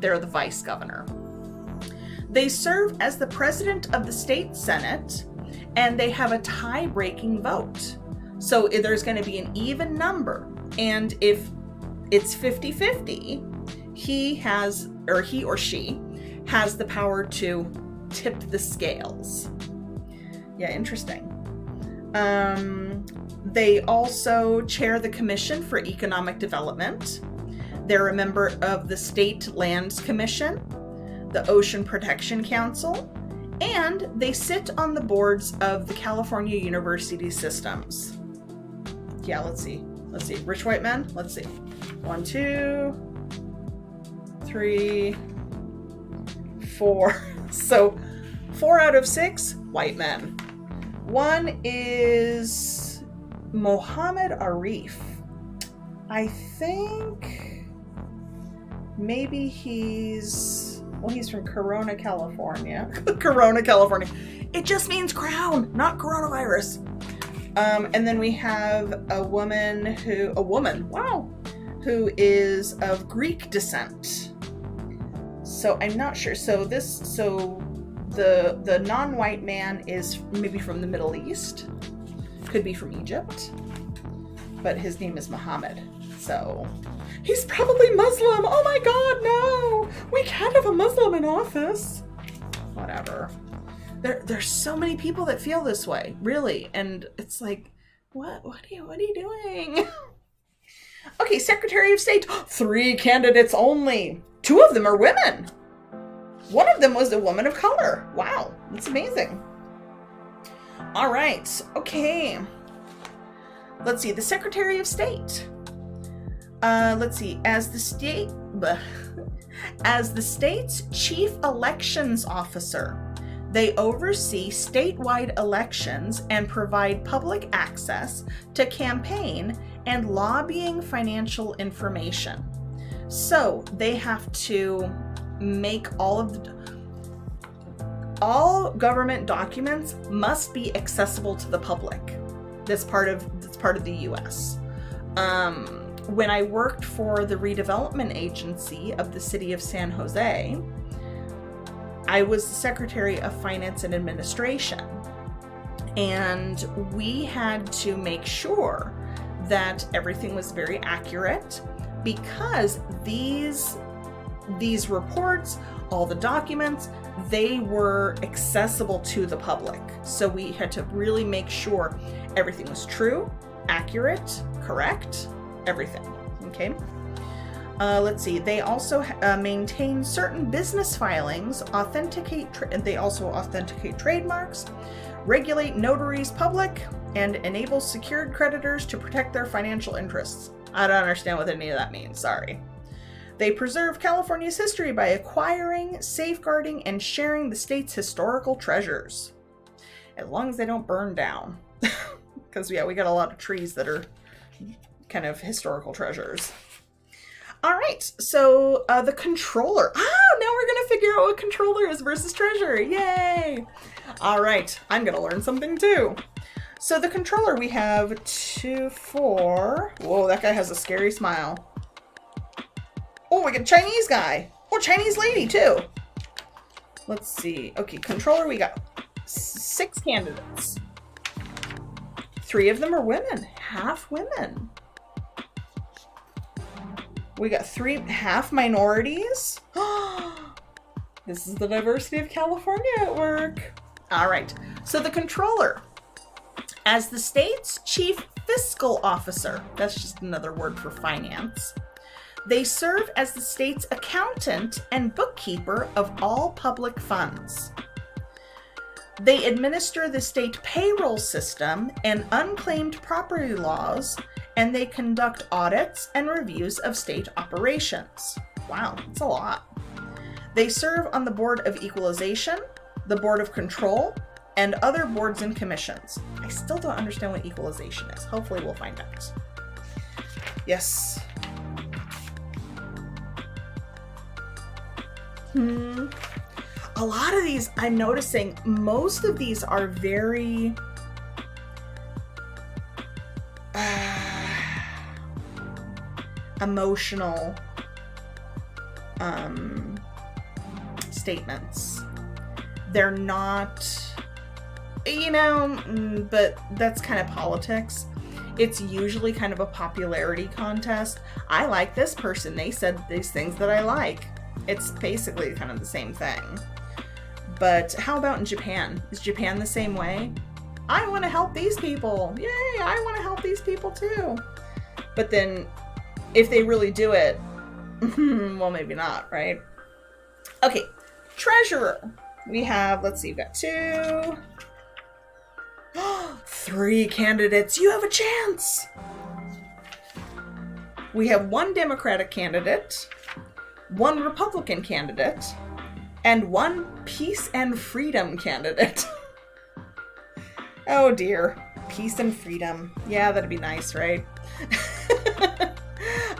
They're the vice governor. They serve as the president of the state senate, and they have a tie-breaking vote. So there's going to be an even number, and if it's 50-50, he or she has the power to tip the scales. Yeah, interesting. They also chair the Commission for Economic Development. They're a member of the State Lands Commission, the Ocean Protection Council, and they sit on the boards of the California University systems. Yeah, let's see. Rich white men? Let's see. 1, 2, 3, 4. So 4 out of 6, white men. One is Mohammed Arif. I think maybe he's from Corona, California. Corona, California. It just means crown, not coronavirus. And then we have a woman, wow, who is of Greek descent. So I'm not sure. So the non-white man is maybe from the Middle East. Could be from Egypt. But his name is Muhammad. So he's probably Muslim. Oh my God, no! We can't have a Muslim in office. Whatever. There's so many people that feel this way, really, and it's like, what are you doing? Okay, Secretary of State. 3 candidates only. 2 of them are women. One of them was a woman of color. Wow, that's amazing. All right, okay. Let's see, the Secretary of State. Let's see, as the state's chief elections officer, they oversee statewide elections and provide public access to campaign and lobbying financial information. So they have to make all government documents must be accessible to the public. That's part of the US. When I worked for the redevelopment agency of the city of San Jose, I was the Secretary of Finance and Administration, and we had to make sure that everything was very accurate, because these reports, all the documents, they were accessible to the public. So we had to really make sure everything was true, accurate, correct, everything. Okay. Let's see. They also maintain certain business filings, they also authenticate trademarks, regulate notaries public, and enable secured creditors to protect their financial interests. I don't understand what any of that means. Sorry. They preserve California's history by acquiring, safeguarding, and sharing the state's historical treasures. As long as they don't burn down. Because, yeah, we got a lot of trees that are kind of historical treasures. All right, so the controller. Now we're going to figure out what controller is versus treasurer. Yay! All right, I'm going to learn something too. So the controller, we have 2, 4. Whoa, that guy has a scary smile. Oh, we got a Chinese guy. Oh, Chinese lady too. Let's see. Okay, controller, we got 6 candidates. 3 of them are women, half women. We got 3 half minorities. This is the diversity of California at work. All right, so the controller, as the state's chief fiscal officer, that's just another word for finance, they serve as the state's accountant and bookkeeper of all public funds. They administer the state payroll system and unclaimed property laws, and they conduct audits and reviews of state operations. Wow, that's a lot. They serve on the Board of Equalization, the Board of Control, and other boards and commissions. I still don't understand what equalization is. Hopefully we'll find out. Yes. A lot of these, I'm noticing, most of these are very emotional statements. They're not, but that's kind of politics. It's usually kind of a popularity contest. I like this person. They said these things that I like. It's basically kind of the same thing. But how about in Japan? Is Japan the same way? I want to help these people. Yay, I want to help these people too. But then if they really do it, well, maybe not, right? Okay, treasurer. We have, let's see, we've got 2. 3 candidates. You have a chance. We have 1 Democratic candidate, 1 Republican candidate, and 1 peace and freedom candidate. Oh dear. Peace and freedom. Yeah, that'd be nice, right?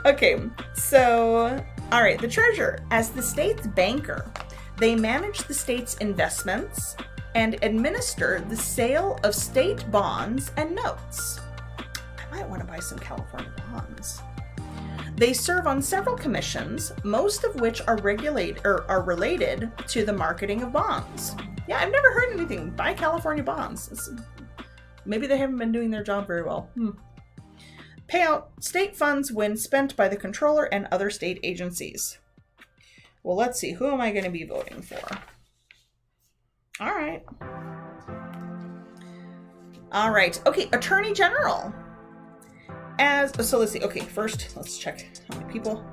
Okay, so All right, the treasurer, as the state's banker, they manage the state's investments and administer the sale of state bonds and notes. I might want to buy some California bonds. They serve on several commissions, most of which are related to the marketing of bonds. Yeah, I've never heard anything. Buy California bonds. Maybe they haven't been doing their job very well. Pay out state funds when spent by the controller and other state agencies. Well, let's see. Who am I going to be voting for? All right. All right. Okay, Attorney General. So let's see. Okay, first, let's check how many people.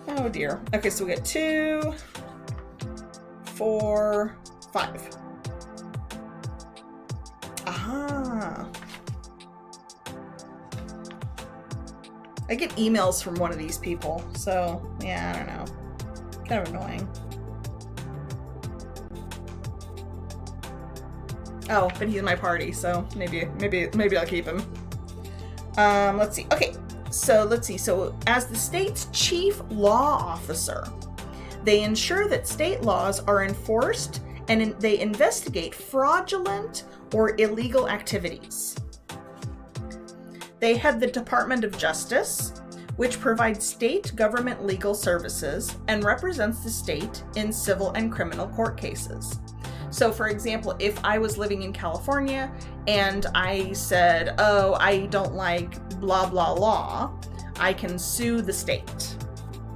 Oh, dear. Okay, so we got 2, 4, 5. Aha. I get emails from one of these people, so yeah, I don't know. Kind of annoying. Oh, but he's in my party, so maybe I'll keep him. Let's see. Okay, so let's see. So as the state's chief law officer, they ensure that state laws are enforced and they investigate fraudulent or illegal activities. They head the Department of Justice, which provides state government legal services and represents the state in civil and criminal court cases. So for example, if I was living in California and I said, oh, I don't like blah, blah, law, I can sue the state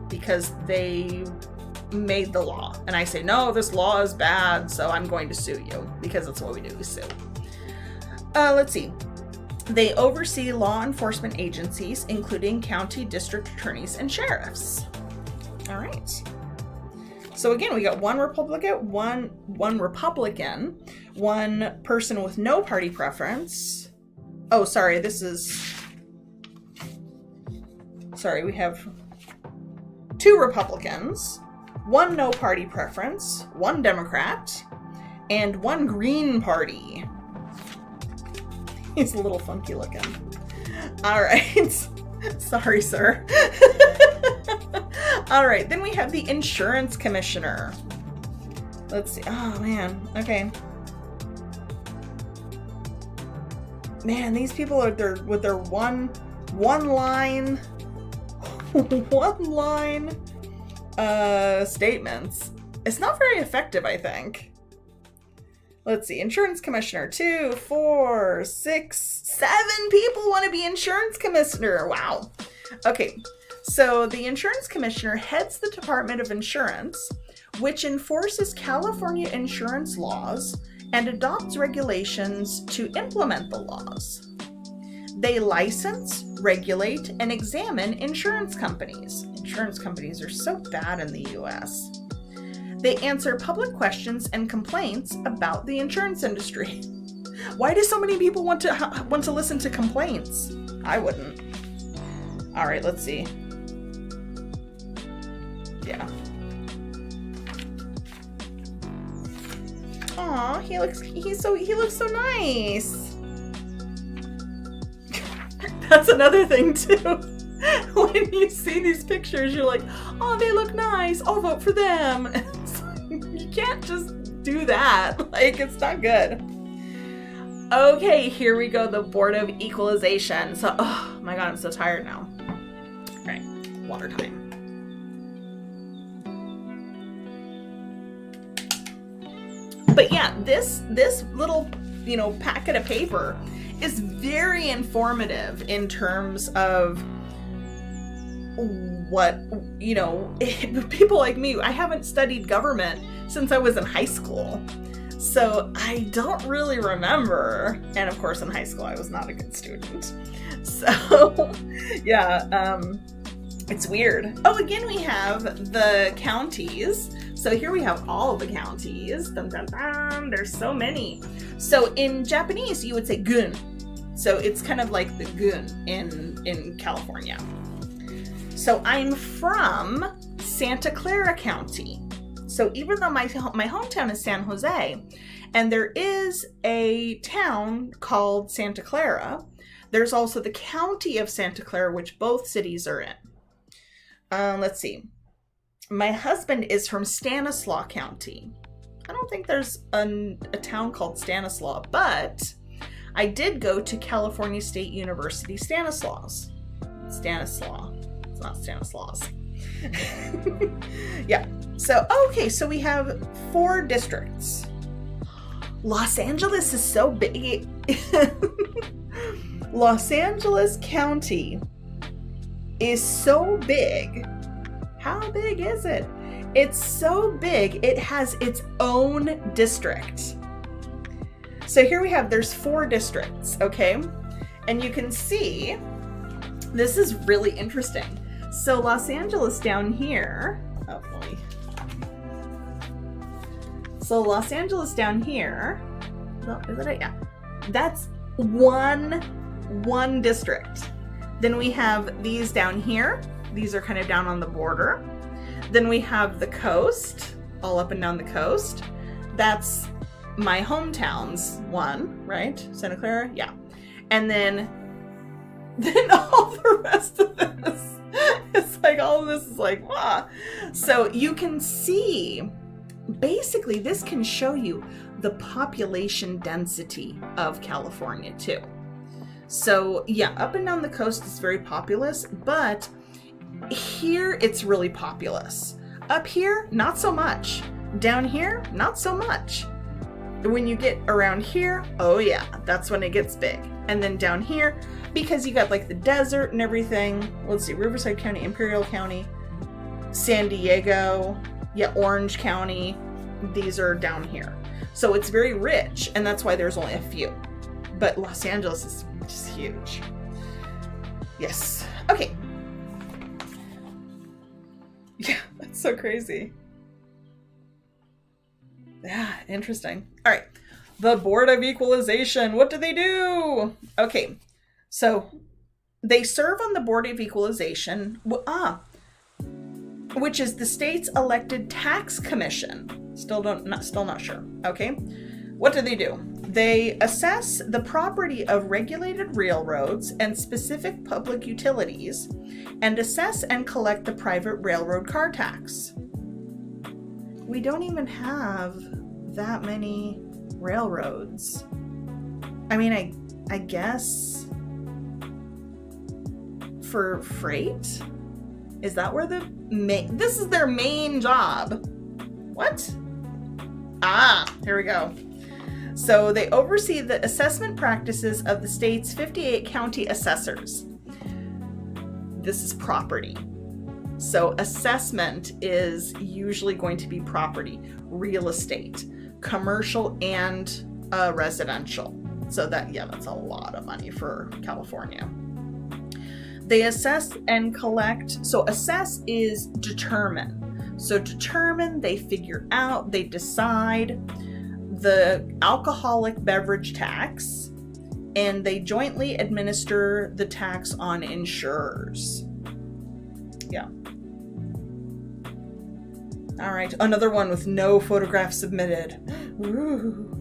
because they made the law. And I say, no, this law is bad, so I'm going to sue you, because that's what we do, we sue. Let's see. They oversee law enforcement agencies, including county district attorneys and sheriffs. All right. So again, we got one Republican, one person with no party preference. Oh, sorry, we have 2 Republicans, 1 no party preference, 1 Democrat, and 1 Green Party. He's a little funky looking. All right. Sorry, sir. All right. Then we have the insurance commissioner. Let's see. Oh, man. Okay. Man, these people are with their one line statements. It's not very effective, I think. Let's see, insurance commissioner, 2, 4, 6, 7 people want to be insurance commissioner. Wow. Okay, so the insurance commissioner heads the Department of Insurance, which enforces California insurance laws and adopts regulations to implement the laws. They license, regulate, and examine insurance companies. Insurance companies are so bad in the U.S. They answer public questions and complaints about the insurance industry. Why do so many people want to listen to complaints? I wouldn't. All right, let's see. Yeah. Aw, he looks so nice. That's another thing too. When you see these pictures, you're like, oh, they look nice. I'll vote for them. You can't just do that. Like, it's not good. Okay, here we go. The Board of Equalization. So, oh my God, I'm so tired now. All right, water time. But yeah, this little, packet of paper is very informative in terms of what, people like me, I haven't studied government since I was in high school. So I don't really remember. And of course, in high school, I was not a good student. So yeah, it's weird. Oh, again, we have the counties. So here we have all of the counties. Dun, dun, dun. There's so many. So in Japanese, you would say gun. So it's kind of like the gun in California. So I'm from Santa Clara County. So even though my hometown is San Jose, and there is a town called Santa Clara, There's also the county of Santa Clara, which both cities are in. Let's see. My husband is from Stanislaus County. I don't think there's a town called Stanislaus, but I did go to California State University, Stanislaus. Stanislaus. It's not Stanislaus. Yeah. So, okay, so we have 4 districts. Los Angeles is so big. Los Angeles County is so big. How big is it? It's so big, it has its own district. So here we have, there's 4 districts, okay? And you can see, this is really interesting. So Los Angeles down here, hopefully. So Los Angeles down here, oh, is it? Yeah. That's one district. Then we have these down here. These are kind of down on the border. Then we have the coast, all up and down the coast. That's my hometown's one, right? Santa Clara, yeah. And then all the rest of this, it's like all of this is like, wow. So you can see, basically this can show you the population density of California too. So yeah, up and down the coast is very populous, but here it's really populous. Up here, not so much. Down here, not so much. When you get around here, oh yeah, that's when it gets big. And then down here, because you got like the desert and everything, let's see, Riverside County, Imperial County, San Diego, yeah, Orange County, these are down here. So it's very rich, and that's why there's only a few. But Los Angeles is just huge. Yes. Okay. Yeah, that's so crazy. Yeah, interesting. All right. The Board of Equalization. What do they do? Okay. So they serve on the Board of Equalization, which is the state's elected tax commission. Still not sure. Okay. What do? They assess the property of regulated railroads and specific public utilities and assess and collect the private railroad car tax. We don't even have that many railroads. I mean, I guess for freight? Is that where this is their main job? What? Here we go. So they oversee the assessment practices of the state's 58 county assessors. This is property. So assessment is usually going to be property, real estate, commercial and residential. So that's a lot of money for California. They assess and collect. So assess is determine. So determine, they figure out, they decide the alcoholic beverage tax, and they jointly administer the tax on insurers. Yeah. All right, another one with no photographs submitted. Ooh.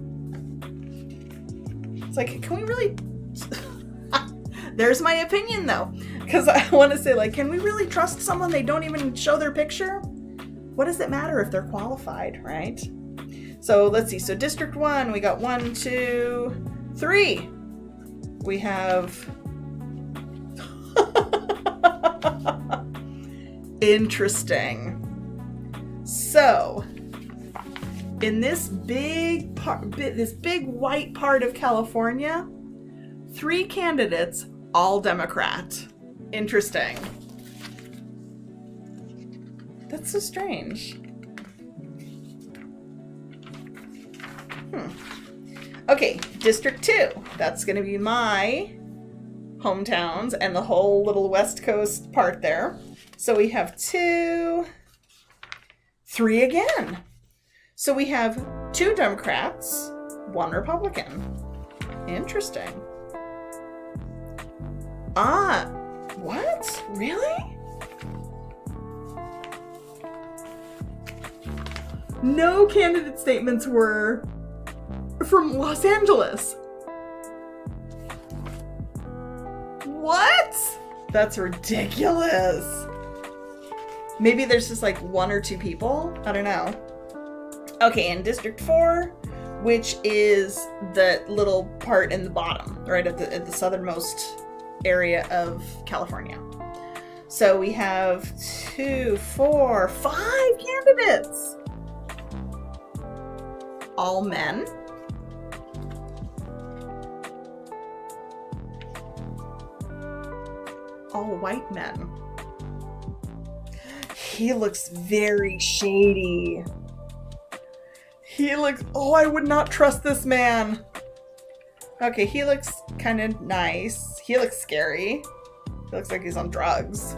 It's like, can we really... There's my opinion though, because I want to say, like, can we really trust someone they don't even show their picture? What does it matter if they're qualified, right? So let's see. So District 1, we got 1, 2, 3. We have... Interesting. So, in this big white part of California, 3 candidates, all Democrat. Interesting. That's so strange. Okay, District 2. That's going to be my hometowns and the whole little West Coast part there. So we have 2, 3 again. So we have 2 Democrats, 1 Republican. Interesting. What? Really? No candidate statements were from Los Angeles. That's ridiculous. Maybe there's just like 1 or 2 people. I don't know. Okay, in District 4, which is the little part in the bottom, right at the southernmost area of California. So we have 2, 4, 5 candidates. All men. All white men. He looks very shady. He looks... Oh, I would not trust this man. Okay, he looks kind of nice. He looks scary. He looks like he's on drugs.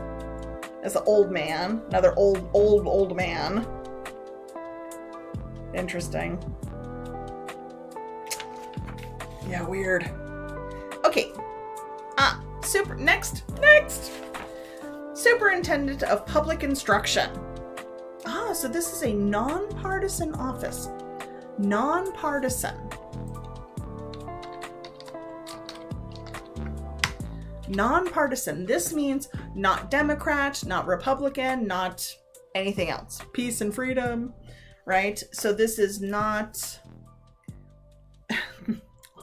It's an old man. Another old man. Interesting. Yeah, weird. Okay. Next. Superintendent of Public Instruction. So this is a nonpartisan office. Nonpartisan. Nonpartisan. This means not Democrat, not Republican, not anything else. Peace and freedom, right? So this is not,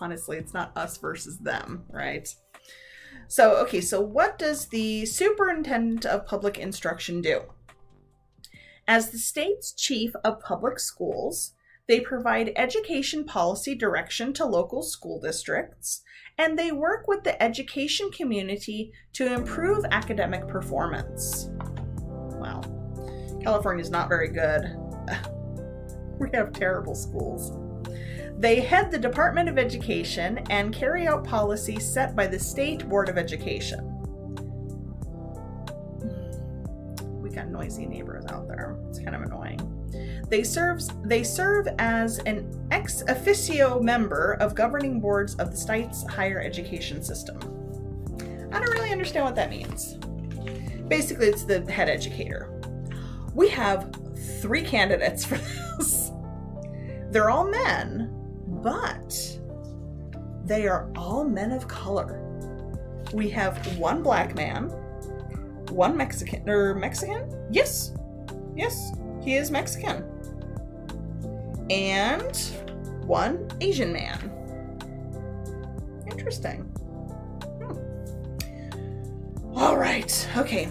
honestly, it's not us versus them, right? So, okay, so what does the Superintendent of Public Instruction do? As the state's chief of public schools, they provide education policy direction to local school districts, and they work with the education community to improve academic performance. Wow. California's not very good. We have terrible schools. They head the Department of Education and carry out policies set by the State Board of Education. We got noisy neighbors out there. It's kind of annoying. They serve as an ex officio member of governing boards of the state's higher education system. I don't really understand what that means. Basically, it's the head educator. We have 3 candidates for this. They're all men, but they are all men of color. We have 1 black man, 1 Mexican, Mexican? Yes, he is Mexican. And 1 Asian man. Interesting. All right, okay.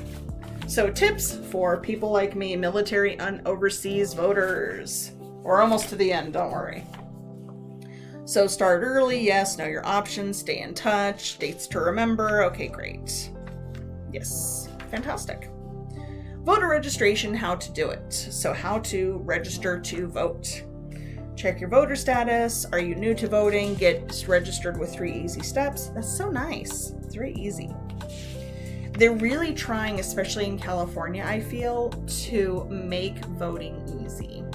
So tips for people like me, military and overseas voters. We're almost to the end, don't worry. So start early, yes, know your options, stay in touch, dates to remember, okay, great. Yes, fantastic. Voter registration, how to do it. So how to register to vote. Check your voter status. Are you new to voting? Get registered with 3 easy steps. That's so nice. It's very easy. They're really trying, especially in California, I feel, to make voting easy.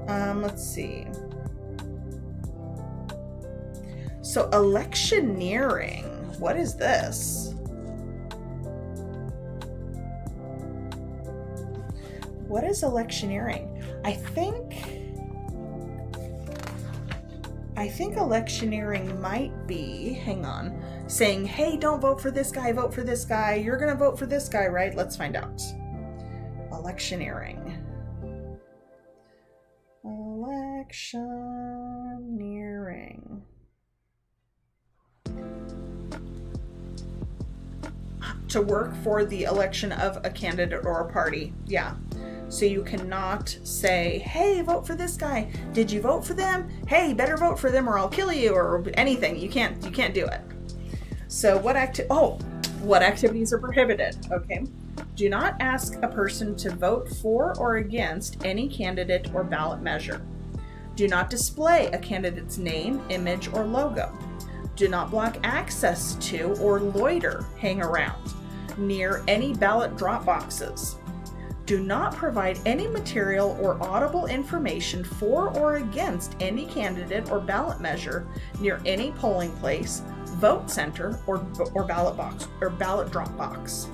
Let's see. So electioneering, what is this? What is electioneering? I think electioneering might be, hang on, saying, hey, don't vote for this guy, vote for this guy. You're gonna vote for this guy, right? Let's find out. Electioneering. Electioneering. To work for the election of a candidate or a party. Yeah. So you cannot say, hey, vote for this guy. Did you vote for them? Hey, better vote for them or I'll kill you, or anything. You can't do it. So what activities are prohibited? Okay. Do not ask a person to vote for or against any candidate or ballot measure. Do not display a candidate's name, image, or logo. Do not block access to or loiter, hang around near any ballot drop boxes. Do not provide any material or audible information for or against any candidate or ballot measure near any polling place, vote center, or ballot box or ballot drop box.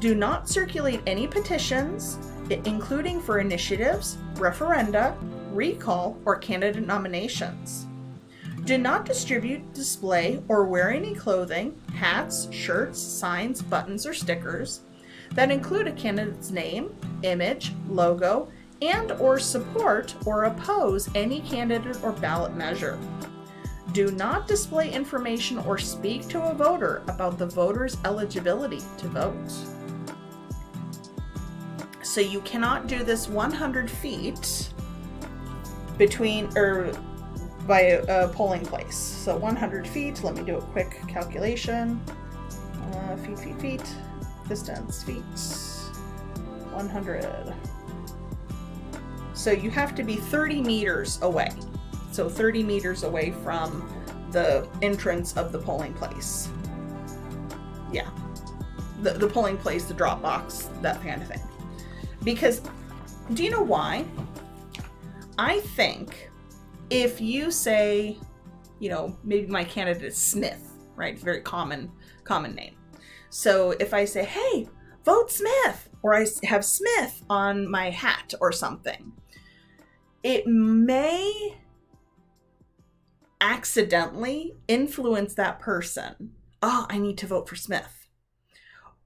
Do not circulate any petitions, including for initiatives, referenda, recall, or candidate nominations. Do not distribute, display, or wear any clothing, hats, shirts, signs, buttons, or stickers that include a candidate's name, image, logo, and or support or oppose any candidate or ballot measure. Do not display information or speak to a voter about the voter's eligibility to vote. So you cannot do this 100 feet between or by a polling place. So 100 feet, let me do a quick calculation. Feet, distance, feet, 100. So you have to be 30 meters away. So 30 meters away from the entrance of the polling place. Yeah, the polling place, the drop box, that kind of thing. Because, do you know why? I think if you say, you know, maybe my candidate is Smith, right? Very common name. So if I say, hey, vote Smith, or I have Smith on my hat or something, it may accidentally influence that person. Oh, I need to vote for Smith.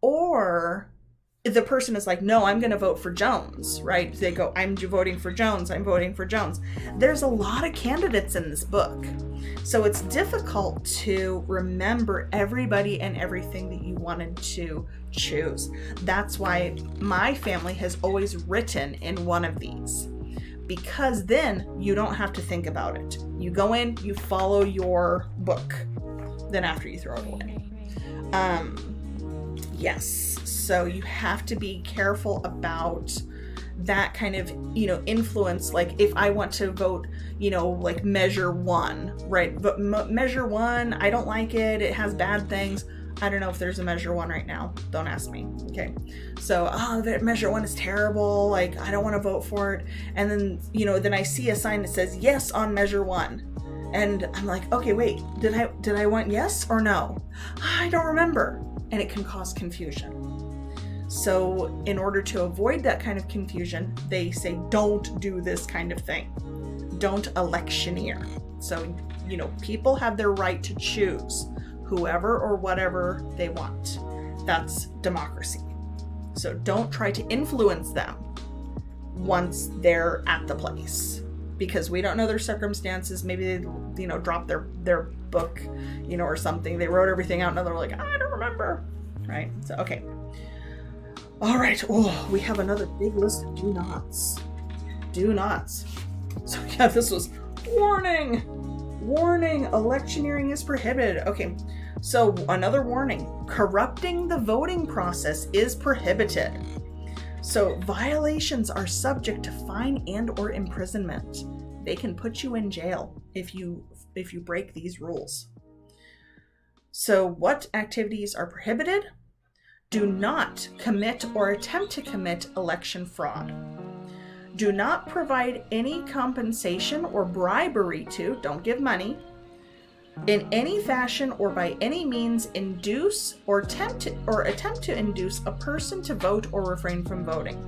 Or the person is like, no, I'm going to vote for Jones, right? They go, I'm voting for Jones. I'm voting for Jones. There's a lot of candidates in this book. So it's difficult to remember everybody and everything that you wanted to choose. That's why my family has always written in one of these, because then you don't have to think about it. You go in, you follow your book, then after you throw it away. Yes, so you have to be careful about that kind of, you know, influence. Like if I want to vote, you know, like measure 1, right? But measure 1, I don't like it. It has bad things. I don't know if there's a measure 1 right now. Don't ask me. Okay. So, that measure 1 is terrible. Like, I don't want to vote for it. And then, you know, then I see a sign that says yes on measure 1. And I'm like, okay, wait, did I want yes or no? I don't remember. And it can cause confusion. So in order to avoid that kind of confusion, they say, don't do this kind of thing. Don't electioneer. So, you know, people have their right to choose whoever or whatever they want. That's democracy. So don't try to influence them once they're at the place, because we don't know their circumstances. Maybe they, you know, dropped their book, you know, or something. They wrote everything out and they're like, I don't remember. Right? So, okay. All right. Oh, we have another big list of do nots. Do nots. So yeah, this was warning. Warning, electioneering is prohibited. Okay. So another warning, corrupting the voting process is prohibited. So violations are subject to fine and or imprisonment. They can put you in jail if you break these rules. So what activities are prohibited? Do not commit or attempt to commit election fraud. Do not provide any compensation or bribery to, don't give money, in any fashion or by any means induce or attempt to induce a person to vote or refrain from voting.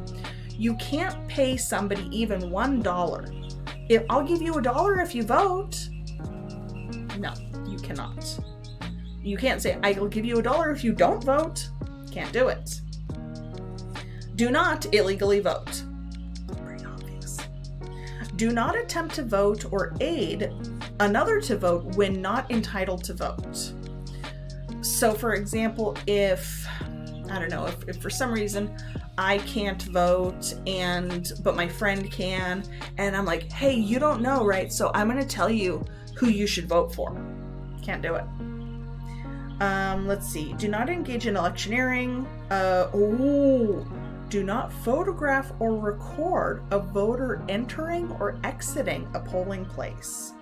You can't pay somebody even $1. If I'll give you $1 if you vote. No, you cannot. You can't say, I'll give you $1 if you don't vote. Can't do it. Do not illegally vote. Pretty obvious. Do not attempt to vote or aid another to vote when not entitled to vote. So for example, if for some reason I can't vote but my friend can, and I'm like, hey, you don't know, right? So I'm going to tell you who you should vote for. Can't do it. Let's see. Do not engage in electioneering. Do not photograph or record a voter entering or exiting a polling place,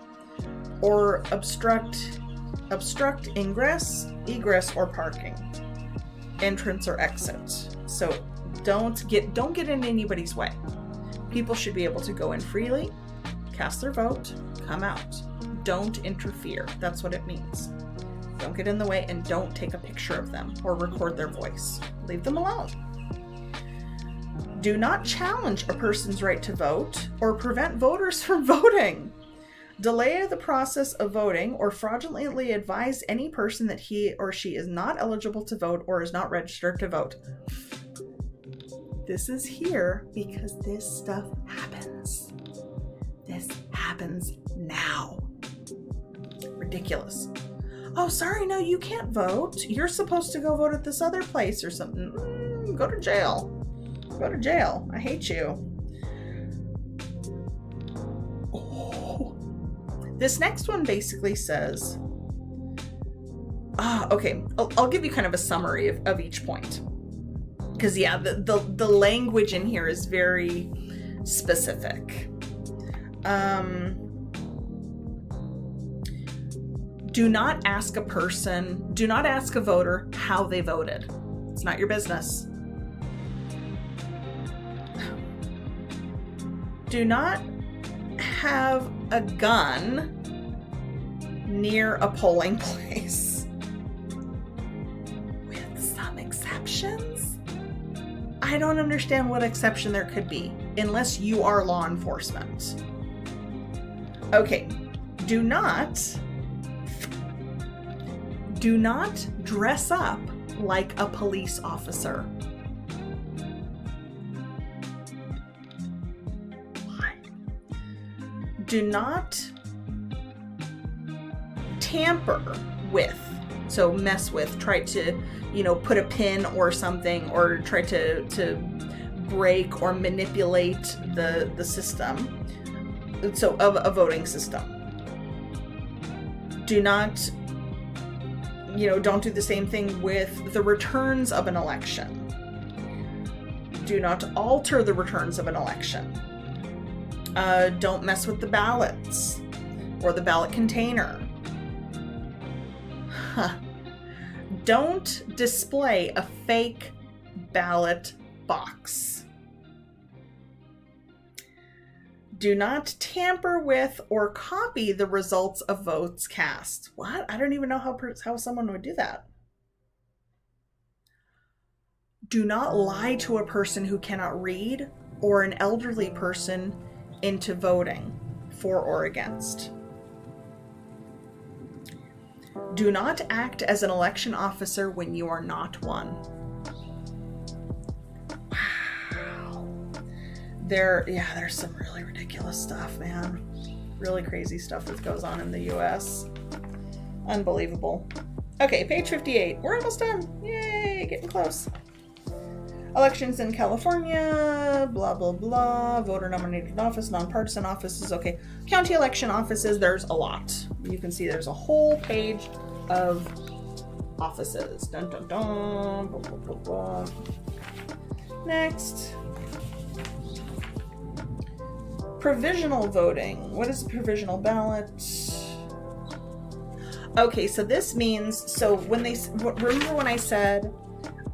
or obstruct ingress, egress, or parking, entrance or exit. So don't get in anybody's way. People should be able to go in freely, cast their vote, come out. Don't interfere. That's what it means. Don't get in the way, and don't take a picture of them or record their voice. Leave them alone. Do not challenge a person's right to vote or prevent voters from voting. delay the process of voting, or fraudulently advise any person that he or she is not eligible to vote or is not registered to vote. This is here because this stuff happens. This happens now. Ridiculous. Oh, sorry, no, you can't vote. You're supposed to go vote at this other place or something. Go to jail. Go to jail. I hate you. Oh. This next one basically says, okay, I'll give you kind of a summary of each point. Because, yeah, the language in here is very specific. Do not ask a voter how they voted. It's not your business. Do not have a gun near a polling place. With some exceptions. I don't understand what exception there could be, unless you are law enforcement. Okay, do not dress up like a police officer. Why? Do not tamper with, so mess with, try to, put a pin or something, or try to break or manipulate the system, so of a voting system. Do not, don't do the same thing with the returns of an election. Do not alter the returns of an election. Don't mess with the ballots or the ballot container. Don't display a fake ballot box. Do not tamper with or copy the results of votes cast. What? I don't even know how someone would do that. Do not lie to a person who cannot read or an elderly person into voting for or against. Do not act as an election officer when you are not one. Wow. There's some really ridiculous stuff, man. Really crazy stuff that goes on in the US. Unbelievable. Okay, page 58. We're almost done. Yay, getting close. Elections in California, blah, blah, blah. Voter nominated office, nonpartisan offices. Okay, county election offices, there's a lot. You can see there's a whole page of offices. Dun, dun, dun. Blah, blah, blah, blah. Next. Provisional voting. What is a provisional ballot? Okay, so this means, remember when I said,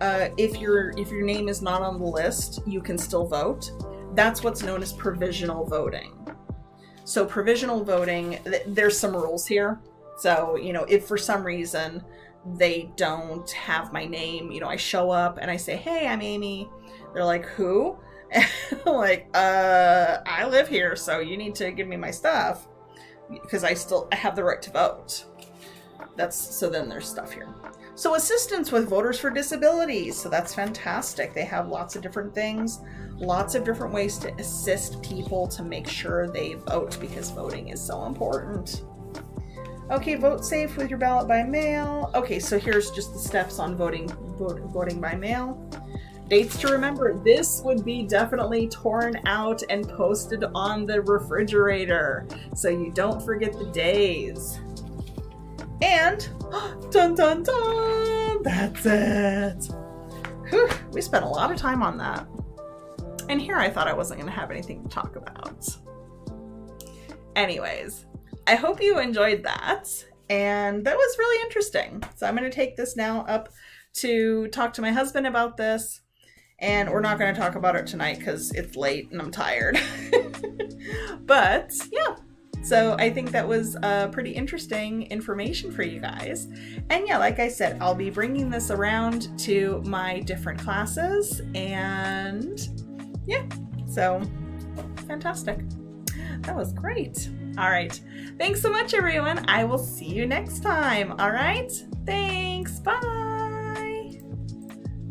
if your name is not on the list, you can still vote. That's what's known as provisional voting. So provisional voting, there's some rules here. So, if for some reason they don't have my name, I show up and I say, hey, I'm Amy. They're like, who? And I'm like, I live here, so you need to give me my stuff because I have the right to vote. So then there's stuff here. So assistance with Voters for Disabilities. So that's fantastic. They have lots of different things, lots of different ways to assist people to make sure they vote because voting is so important. Okay, vote safe with your ballot by mail. Okay, so here's just the steps on voting by mail. Dates to remember. This would be definitely torn out and posted on the refrigerator so you don't forget the days. And, dun dun dun, that's it. Whew, we spent a lot of time on that. And here I thought I wasn't going to have anything to talk about. Anyways, I hope you enjoyed that. And that was really interesting. So I'm going to take this now up to talk to my husband about this. And we're not going to talk about it tonight because it's late and I'm tired. But yeah. So I think that was pretty interesting information for you guys. And yeah, like I said, I'll be bringing this around to my different classes. And yeah, so fantastic. That was great. All right. Thanks so much, everyone. I will see you next time. All right. Thanks. Bye.